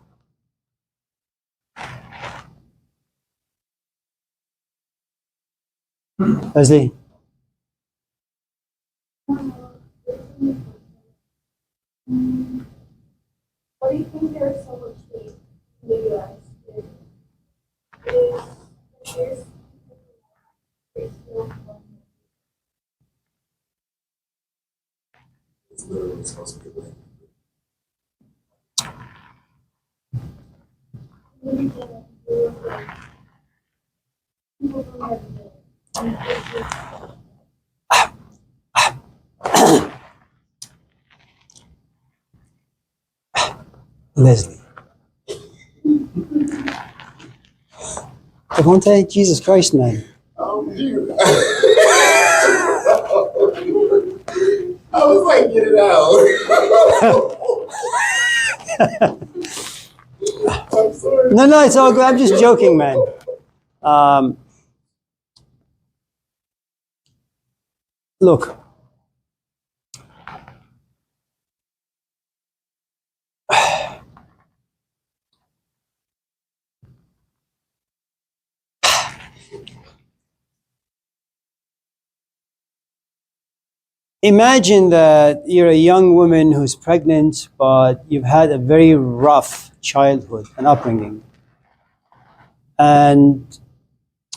Leslie? What do you think there's so much hate in the U.S.? It's literally supposed to be like, Leslie. Devontae, Jesus Christ, man. oh, you. I was like, get it out. I'm sorry. No, it's all good. I'm just joking, man. Look. Imagine that you're a young woman who's pregnant, but you've had a very rough childhood and upbringing. And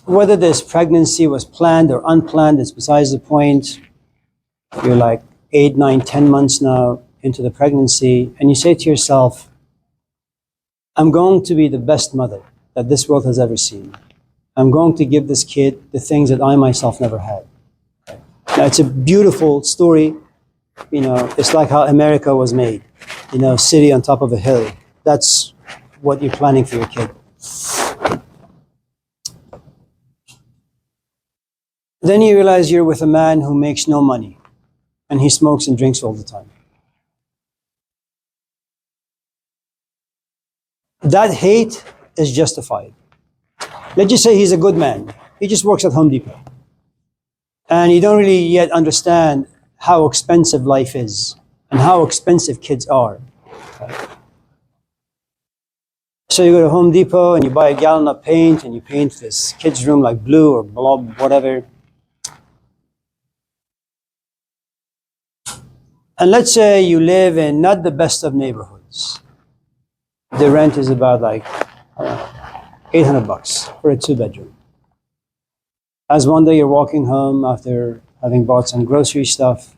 whether this pregnancy was planned or unplanned is besides the point. You're like 8, 9, 10 months now into the pregnancy, and you say to yourself, I'm going to be the best mother that this world has ever seen. I'm going to give this kid the things that I myself never had. Now, it's a beautiful story, You know, it's like how America was made. You know, city on top of a hill. That's what you're planning for your kid. Then you realize you're with a man who makes no money and he smokes and drinks all the time. That hate is justified. Let's just say he's a good man. He just works at Home Depot. And you don't really yet understand how expensive life is and how expensive kids are. So you go to Home Depot and you buy a gallon of paint and you paint this kid's room like blue or blob, whatever. And let's say you live in not the best of neighborhoods. The rent is about like $800 for a 2-bedroom. As one day you're walking home after having bought some grocery stuff,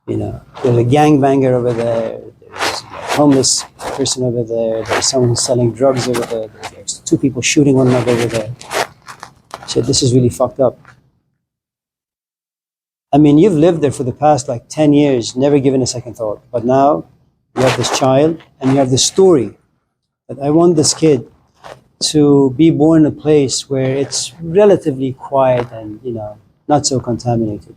you know, there's a gangbanger over there, there's a homeless person over there, there's someone selling drugs over there, there's 2 people shooting one another over there. So this is really fucked up. I mean, you've lived there for the past like 10 years, never given a second thought. But now you have this child and you have this story that I want this kid to be born in a place where it's relatively quiet and, you know, not so contaminated.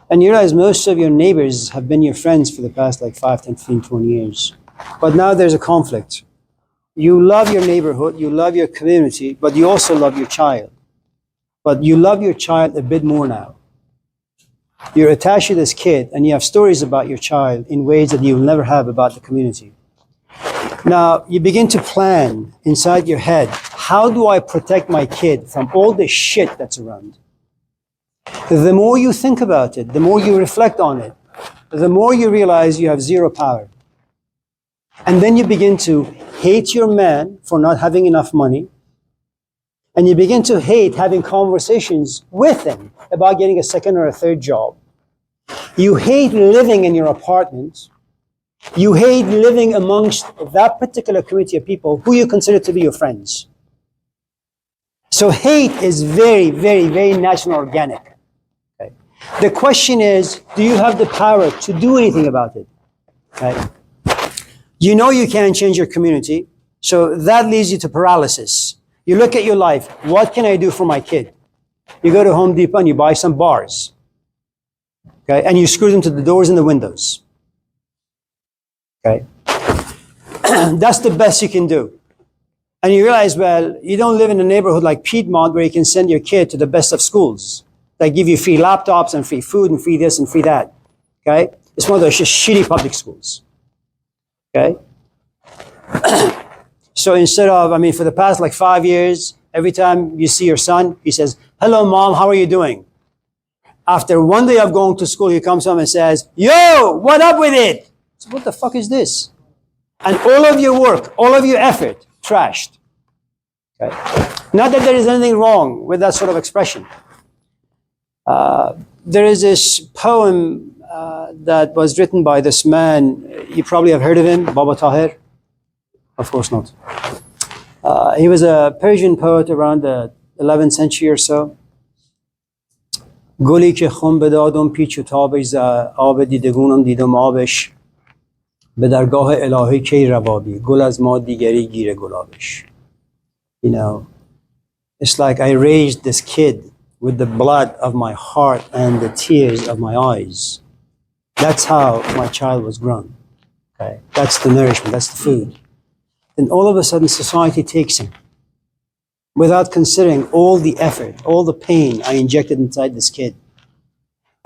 And you realize most of your neighbors have been your friends for the past like 5, 10, 15, 20 years. But now there's a conflict. You love your neighborhood, you love your community, but you also love your child. But you love your child a bit more now. You're attached to this kid and you have stories about your child in ways that you'll never have about the community. Now, you begin to plan inside your head, how do I protect my kid from all the shit that's around? The more you think about it, the more you reflect on it, the more you realize you have zero power. And then you begin to hate your man for not having enough money. And you begin to hate having conversations with him about getting a second or a third job. You hate living in your apartment. You hate living amongst that particular community of people who you consider to be your friends. So hate is very, very, very natural and organic. Okay? The question is, do you have the power to do anything about it? Okay? You know you can't change your community, so that leads you to paralysis. You look at your life, what can I do for my kid? You go to Home Depot and you buy some bars. Okay? And you screw them to the doors and the windows. Okay? That's the best you can do. And you realize, well, you don't live in a neighborhood like Piedmont where you can send your kid to the best of schools. They give you free laptops and free food and free this and free that. Okay? It's one of those just shitty public schools. Okay? So instead of, for the past like 5 years, every time you see your son, he says, "Hello, Mom, how are you doing?" After one day of going to school, he comes home and says, "Yo, what up with it?" So what the fuck is this? And all of your work, all of your effort, trashed. Okay? Not that there is anything wrong with that sort of expression. There is this poem that was written by this man. You probably have heard of him, Baba Tahir. Of course not. He was a Persian poet around the 11th century or so. گلی که خون بدادم پیچ و تابش ز آب دیدگونم دیدم آبش به درگاه الهی کی روابی گل از ما دیگری گیره گلابش. You know, it's like I raised this kid with the blood of my heart and the tears of my eyes. That's how my child was grown. Okay, that's the nourishment, that's the food. Then all of a sudden society takes him without considering all the effort, all the pain I injected inside this kid,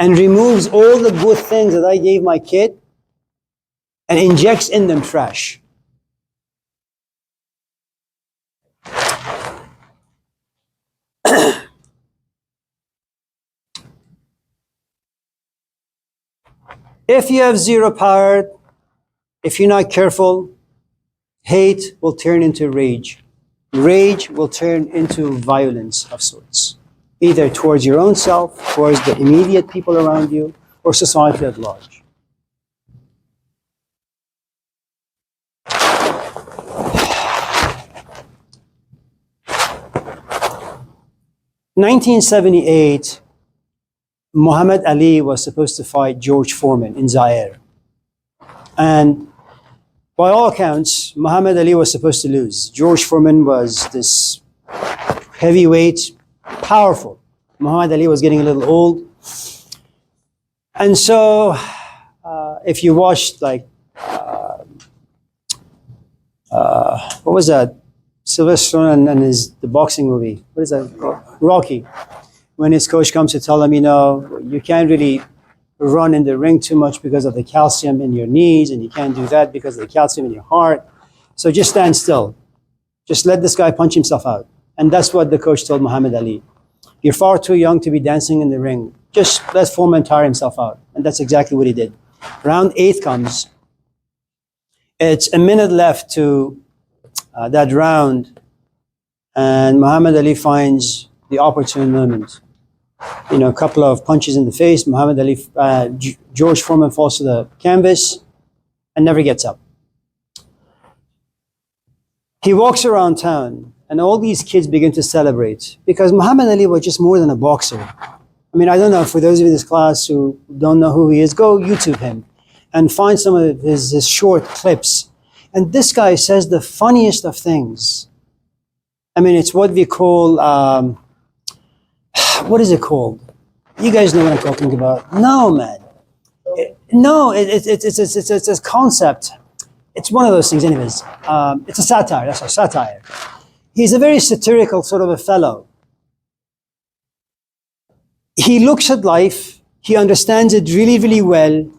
and removes all the good things that I gave my kid and injects in them trash. If you have zero power, if you're not careful, hate will turn into rage. Rage will turn into violence of sorts, either towards your own self, towards the immediate people around you, or society at large. In 1978, Muhammad Ali was supposed to fight George Foreman in Zaire. And by all accounts, Muhammad Ali was supposed to lose. George Foreman was this heavyweight, powerful. Muhammad Ali was getting a little old. And so, if you watched like, what was that? Sylvester Stallone and the boxing movie. What is that called? Rocky. When his coach comes to tell him, you can't really run in the ring too much because of the calcium in your knees, and you can't do that because of the calcium in your heart. So just stand still. Just let this guy punch himself out. And that's what the coach told Muhammad Ali. You're far too young to be dancing in the ring. Just let Foreman tire himself out. And that's exactly what he did. Round 8 comes. It's a minute left to that round. And Muhammad Ali finds the opportune moment. A couple of punches in the face. Muhammad Ali, George Foreman falls to the canvas and never gets up. He walks around town, and all these kids begin to celebrate because Muhammad Ali was just more than a boxer. I mean, I don't know, for those of you in this class who don't know who he is, go YouTube him and find some of his short clips. And this guy says the funniest of things. I mean, it's what we call, what is it called? You guys know what I'm talking about. No, man. It's a concept. It's one of those things anyways. It's a satire, that's a satire. He's a very satirical sort of a fellow. He looks at life, he understands it really, really well,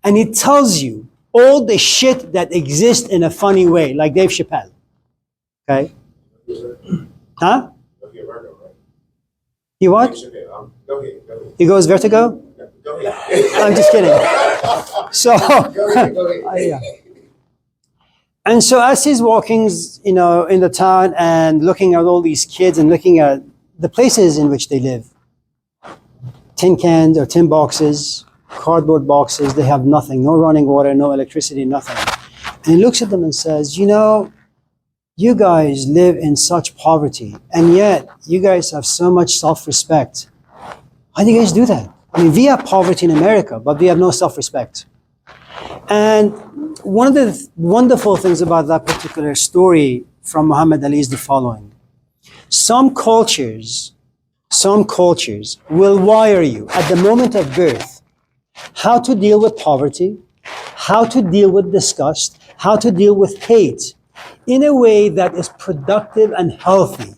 and he tells you all the shit that exists in a funny way, like Dave Chappelle. Okay? Huh? He what? Go ahead. He goes vertigo? Go ahead. I'm just kidding. So, yeah. And so as he's walking, in the town and looking at all these kids and looking at the places in which they live, tin cans or tin boxes, cardboard boxes, they have nothing, no running water, no electricity, nothing. And he looks at them and says, you guys live in such poverty, and yet you guys have so much self-respect. How do you guys do that? I mean, we have poverty in America, but we have no self-respect. And one of the wonderful things about that particular story from Muhammad Ali is the following. Some cultures will wire you at the moment of birth how to deal with poverty, how to deal with disgust, how to deal with hate in a way that is productive and healthy.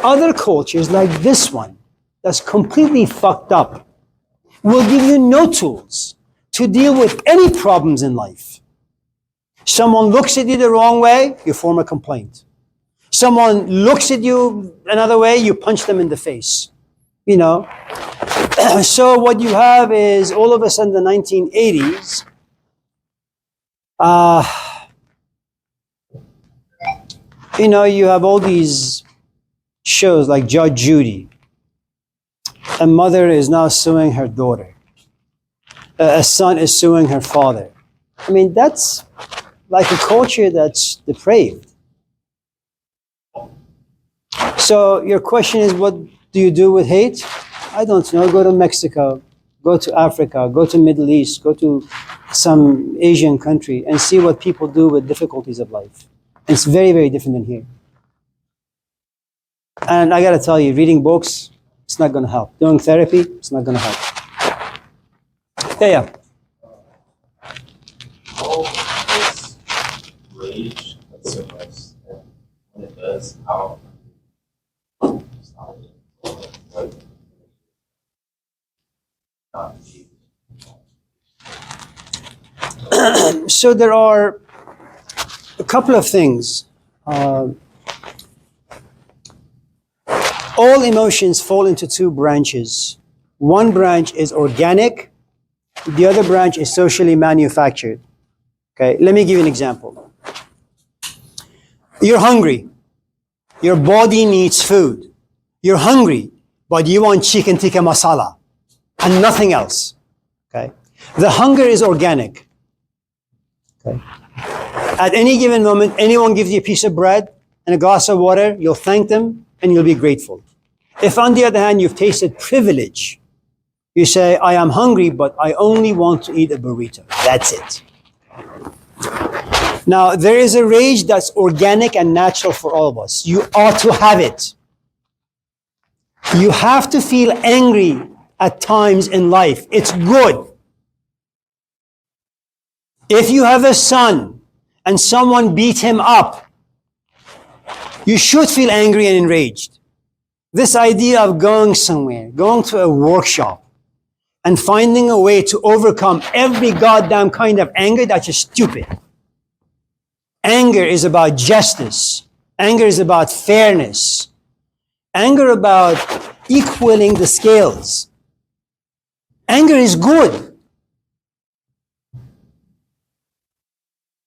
Other cultures, like this one, that's completely fucked up, will give you no tools to deal with any problems in life. Someone looks at you the wrong way, you form a complaint. Someone looks at you another way, you punch them in the face. So what you have is, all of a sudden, the 1980s, you have all these shows like Judge Judy. A mother is now suing her daughter. A son is suing her father. I mean, that's like a culture that's depraved. So your question is, what do you do with hate? I don't know. Go to Mexico, go to Africa, go to Middle East, go to some Asian country and see what people do with difficulties of life. It's very, very different than here. And I gotta tell you, reading books, it's not gonna help. Doing therapy, it's not gonna help. Yeah. All this rage that's so much, and when it does, how stop it? Like, not be. So there are a couple of things. All emotions fall into two branches. One branch is organic, the other branch is socially manufactured. Okay, let me give you an example. You're hungry. Your body needs food. You're hungry, but you want chicken tikka masala and nothing else. Okay, the hunger is organic. Okay. At any given moment, anyone gives you a piece of bread and a glass of water, you'll thank them and you'll be grateful. If on the other hand, you've tasted privilege, You say, I am hungry, but I only want to eat a burrito. That's it. Now, there is a rage that's organic and natural for all of us. You ought to have it. You have to feel angry at times in life. It's good. If you have a son and someone beat him up, you should feel angry and enraged. This idea of going somewhere, going to a workshop, and finding a way to overcome every goddamn kind of anger, that's just stupid. Anger is about justice. Anger is about fairness. Anger about equaling the scales. Anger is good.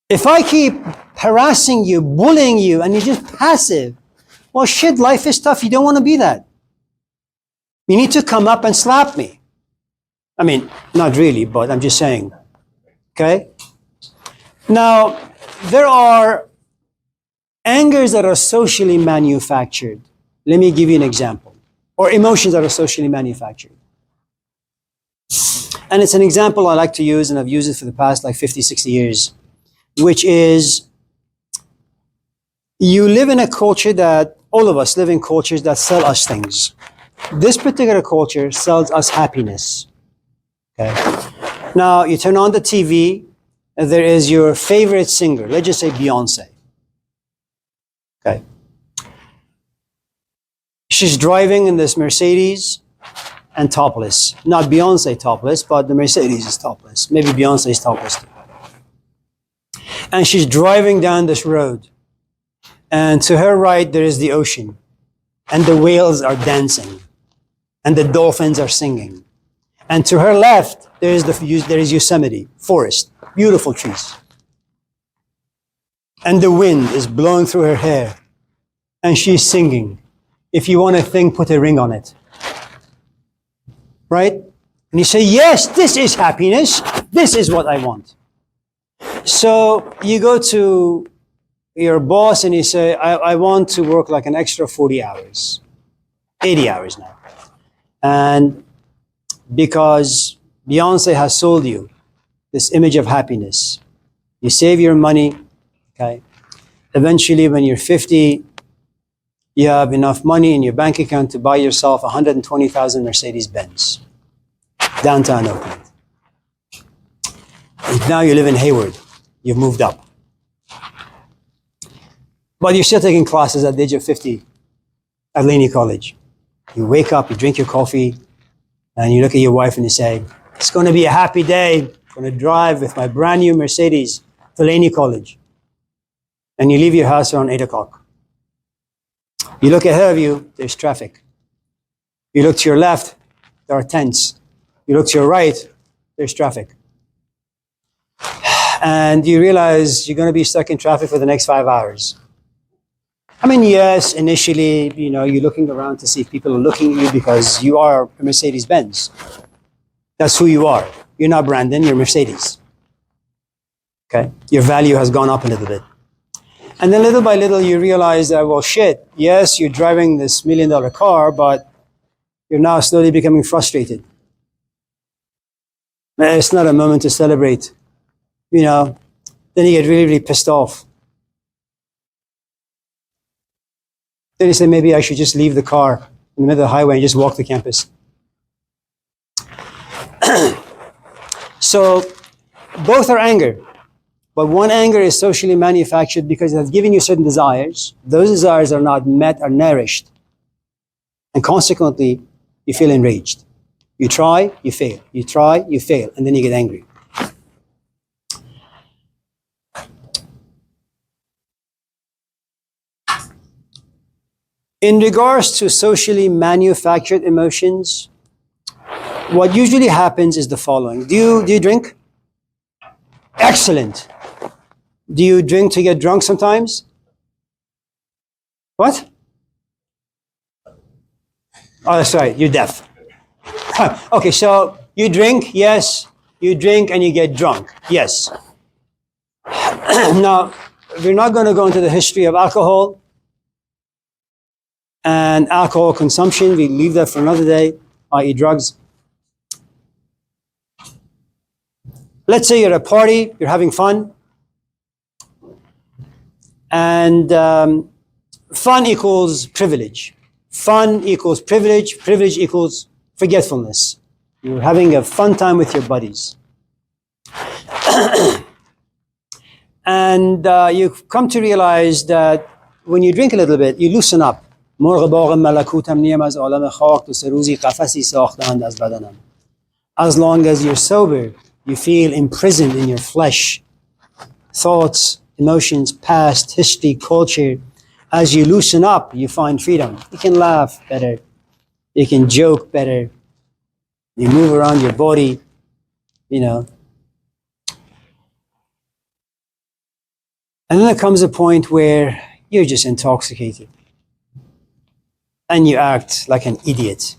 If I keep harassing you, bullying you, and you're just passive, well, shit, life is tough. You don't want to be that. You need to come up and slap me. I mean, not really, but I'm just saying. Okay? Now, there are angers that are socially manufactured. Let me give you an example. Or emotions that are socially manufactured. And it's an example I like to use, and I've used it for the past like 50, 60 years, which is you live in a culture that, all of us live in cultures that sell us things. This particular culture sells us happiness. Okay. Now, you turn on the TV, and there is your favorite singer. Let's just say Beyonce. Okay. She's driving in this Mercedes and topless. Not Beyonce topless, but the Mercedes is topless. Maybe Beyonce is topless too. And she's driving down this road. And to her right, there is the ocean. And the whales are dancing. And the dolphins are singing. And to her left, there is Yosemite, forest, beautiful trees. And the wind is blowing through her hair. And she's singing. If you want a thing, put a ring on it. Right? And you say, yes, this is happiness. This is what I want. So you go to your boss and you say, I want to work like an extra 40 hours, 80 hours now. And because Beyonce has sold you this image of happiness, you save your money, okay? Eventually, when you're 50, you have enough money in your bank account to buy yourself a 120,000 Mercedes-Benz, downtown Oakland. And now you live in Hayward. You've moved up. But you're still taking classes at the age of 50 at Laney College. You wake up, you drink your coffee, and you look at your wife and you say, it's going to be a happy day. I'm going to drive with my brand new Mercedes to Laney College. And you leave your house around 8 o'clock. You look ahead of you, there's traffic. You look to your left, there are tents. You look to your right, there's traffic. And you realize you're going to be stuck in traffic for the next 5 hours. I mean, yes, initially, you're looking around to see if people are looking at you because you are a Mercedes-Benz. That's who you are. You're not Brandon, you're Mercedes. Okay? Your value has gone up a little bit. And then little by little, you realize that, well, shit, yes, you're driving this $1 million car, but you're now slowly becoming frustrated. It's not a moment to celebrate. Then you get really, really pissed off. Then you say, maybe I should just leave the car in the middle of the highway and just walk to campus. So both are anger. But one anger is socially manufactured because it has given you certain desires. Those desires are not met or nourished. And consequently, you feel enraged. You try, you fail. You try, you fail. And then you get angry. In regards to socially manufactured emotions, what usually happens is the following. Do you drink? Excellent. Do you drink to get drunk sometimes? What? Oh, that's right. You're deaf. Okay, so you drink, yes. You drink and you get drunk, yes. Now, we're not going to go into the history of alcohol and alcohol consumption. We leave that for another day, i.e. drugs. Let's say you're at a party, you're having fun, and fun equals privilege. Fun equals privilege. Privilege equals forgetfulness. You're having a fun time with your buddies. And you've come to realize that when you drink a little bit, you loosen up. مرغ باغ ملکوتم نیم از عالم خاک دو سه روزی قفسی ساختند از بدنم. As long as you're sober, you feel imprisoned in your flesh. Thoughts, emotions, past, history, culture. As you loosen up, you find freedom. You can laugh better. You can joke better. You move around your body, you know. And then there comes a point where you're just intoxicated. And you act like an idiot.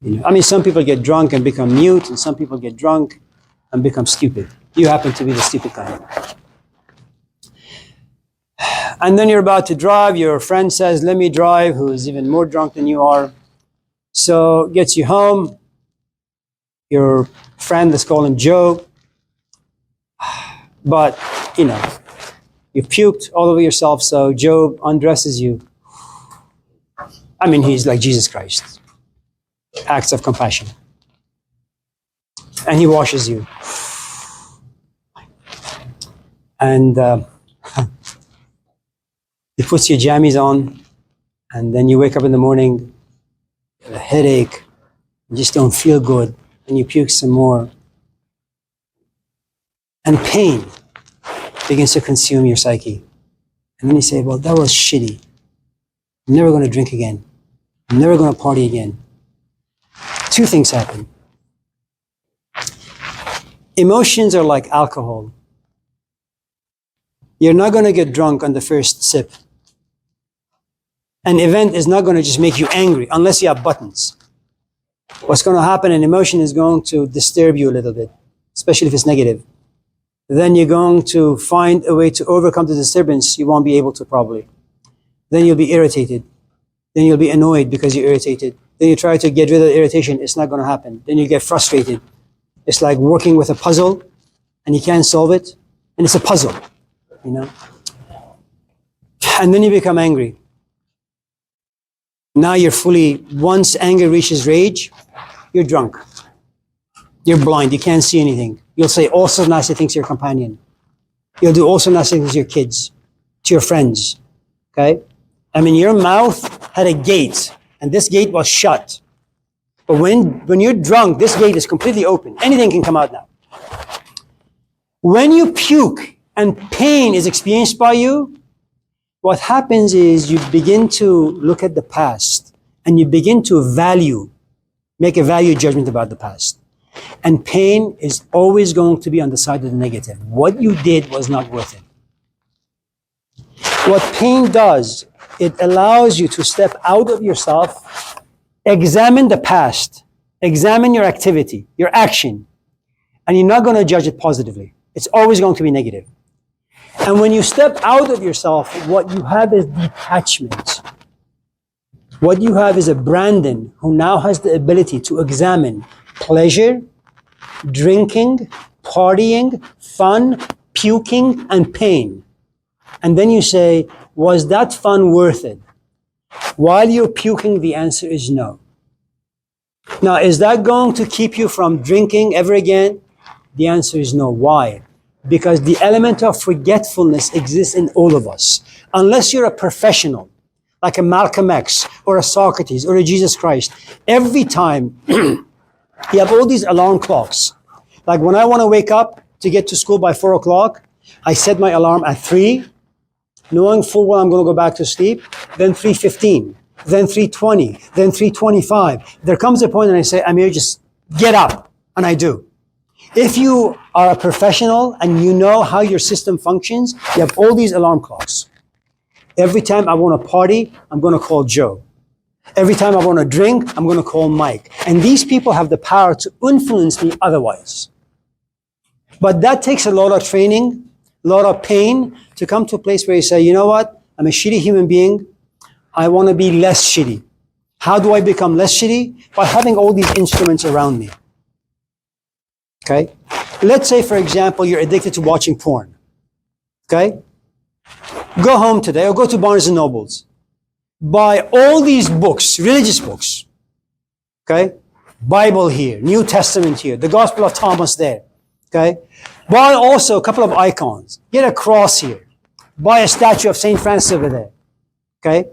You know, I mean, some people get drunk and become mute, and some people get drunk and become stupid. You happen to be the stupid kind. And then you're about to drive, your friend says, let me drive, who is even more drunk than you are. So gets you home. Your friend, let's call him Joe. But, you know, you puked all over yourself, so Joe undresses you. I mean, he's like Jesus Christ. Acts of compassion. And he washes you. And he puts your jammies on, and then you wake up in the morning, you have a headache, you just don't feel good, and you puke some more. And pain begins to consume your psyche. And then you say, well, that was shitty. I'm never going to drink again. I'm never going to party again. Two things happen. Emotions are like alcohol. You're not going to get drunk on the first sip. An event is not going to just make you angry unless you have buttons. What's going to happen, an emotion is going to disturb you a little bit, especially if it's negative. Then you're going to find a way to overcome the disturbance. You won't be able to probably. Then you'll be irritated. Then you'll be annoyed because you're irritated. Then you try to get rid of the irritation. It's not going to happen. Then you get frustrated. It's like working with a puzzle and you can't solve it. And it's a puzzle, you know. And then you become angry. Now you're fully, once anger reaches rage, you're drunk. You're blind. You can't see anything. You'll say all sorts of nasty things to your companion. You'll do all sorts of nasty things to your kids, to your friends. Okay? I mean, your mouth had a gate, and this gate was shut. But when you're drunk, this gate is completely open. Anything can come out now. When you puke and pain is experienced by you, what happens is you begin to look at the past and you begin to make a value judgment about the past. And pain is always going to be on the side of the negative. What you did was not worth it. What pain does, it allows you to step out of yourself, examine the past, examine your activity, your action, and you're not going to judge it positively. It's always going to be negative. And when you step out of yourself, what you have is detachment. What you have is a Brandon who now has the ability to examine pleasure, drinking, partying, fun, puking, and pain. And then you say, was that fun worth it? While you're puking, the answer is no. Now, is that going to keep you from drinking ever again? The answer is no. Why? Because the element of forgetfulness exists in all of us. Unless you're a professional, like a Malcolm X, or a Socrates, or a Jesus Christ, every time you have all these alarm clocks. Like when I want to wake up to get to school by 4 o'clock, I set my alarm at 3, knowing full well I'm going to go back to sleep, then 3:15, then 3:20, then 3:25. There comes a point and I say, Amir, just get up. And I do. If you are a professional and you know how your system functions, you have all these alarm clocks. Every time I want to party, I'm going to call Joe. Every time I want to drink, I'm going to call Mike. And these people have the power to influence me otherwise. But that takes a lot of training, a lot of pain to come to a place where you say, you know what? I'm a shitty human being. I want to be less shitty. How do I become less shitty? By having all these instruments around me. Okay? Let's say, for example, you're addicted to watching porn. Okay? Go home today or go to Barnes and Nobles. Buy all these books, religious books. Okay? Bible here, New Testament here, the Gospel of Thomas there. Okay? Buy also a couple of icons. Get a cross here. Buy a statue of St. Francis over there. Okay?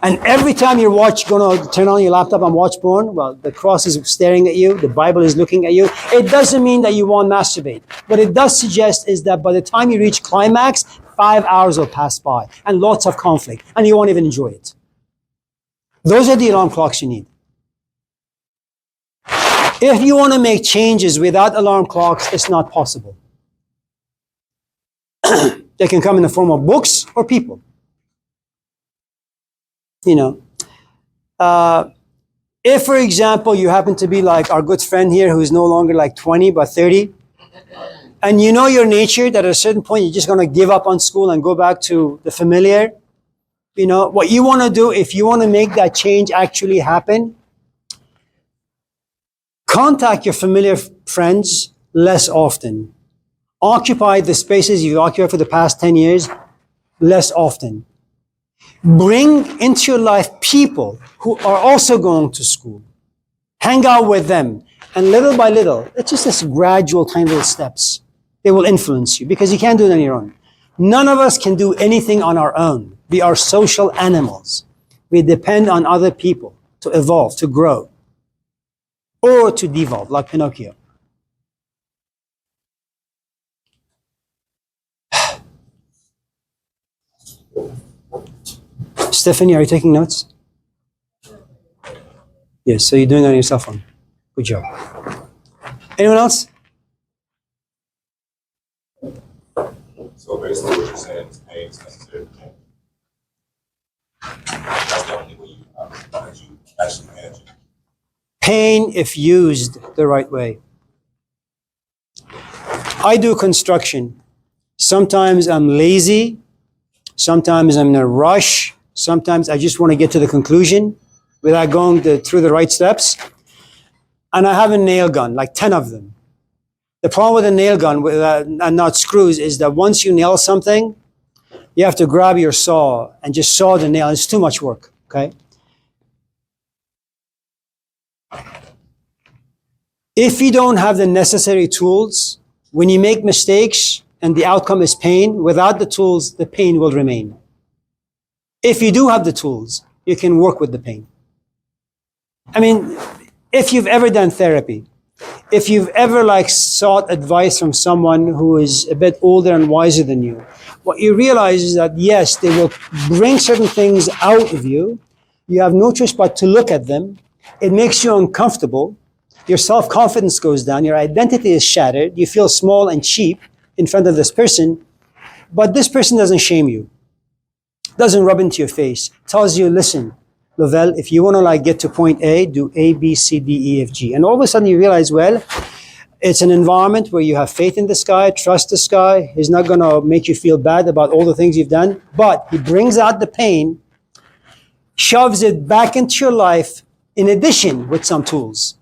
And every time you're going to turn on your laptop and watch porn, well, the cross is staring at you, the Bible is looking at you. It doesn't mean that you won't masturbate. What it does suggest is that by the time you reach climax, 5 hours will pass by and lots of conflict, and you won't even enjoy it. Those are the alarm clocks you need. If you want to make changes without alarm clocks, it's not possible. They can come in the form of books or people. You know, if, for example, you happen to be like our good friend here who's no longer like 20 but 30, and you know your nature that at a certain point you're just going to give up on school and go back to the familiar, you know, what you want to do, if you want to make that change actually happen, contact your familiar friends less often. Occupy the spaces you've occupied for the past 10 years less often. Bring into your life people who are also going to school. Hang out with them. And little by little, it's just this gradual, tiny little steps. They will influence you because you can't do it on your own. None of us can do anything on our own. We are social animals. We depend on other people to evolve, to grow, or to devolve, like Pinocchio. Stephanie, are you taking notes? Yes, so you're doing it on your cell phone. Good job. Anyone else? So basically what you're saying is pain is necessary for change. That's the only way you actually manage it. Pain, if used the right way. I do construction. Sometimes I'm lazy. Sometimes I'm in a rush. Sometimes I just want to get to the conclusion without going through the right steps. And I have a nail gun, like 10 of them. The problem with a nail gun and not screws is that once you nail something, you have to grab your saw and just saw the nail. It's too much work, okay? If you don't have the necessary tools, when you make mistakes and the outcome is pain, without the tools, the pain will remain. If you do have the tools, you can work with the pain. I mean, if you've ever done therapy, if you've ever sought advice from someone who is a bit older and wiser than you, what you realize is that yes, they will bring certain things out of you. You have no choice but to look at them. It makes you uncomfortable. Your self-confidence goes down. Your identity is shattered. You feel small and cheap in front of this person, but this person doesn't shame you. Doesn't rub into your face. Tells you, listen, Lovell, if you want to get to point A, do A, B, C, D, E, F, G. And all of a sudden you realize, well, it's an environment where you have faith in this guy, trust this guy. He's not going to make you feel bad about all the things you've done, but he brings out the pain, shoves it back into your life in addition with some tools.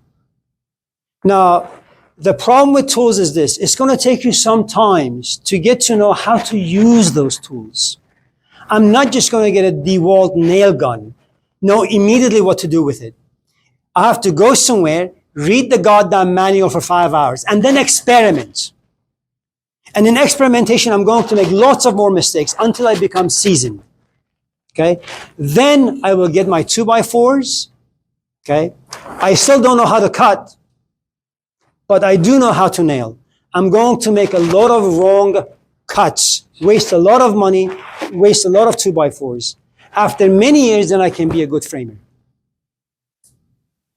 Now, the problem with tools is this. It's going to take you some time to get to know how to use those tools. I'm not just going to get a DeWalt nail gun, know immediately what to do with it. I have to go somewhere, read the goddamn manual for 5 hours, and then experiment. And in experimentation, I'm going to make lots of more mistakes until I become seasoned. Okay? Then I will get my 2x4s. Okay? I still don't know how to cut, but I do know how to nail. I'm going to make a lot of wrong cuts, waste a lot of money, waste a lot of 2x4s. After many years, then I can be a good framer.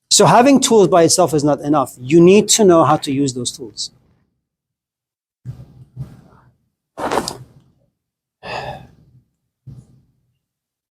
So having tools by itself is not enough. You need to know how to use those tools.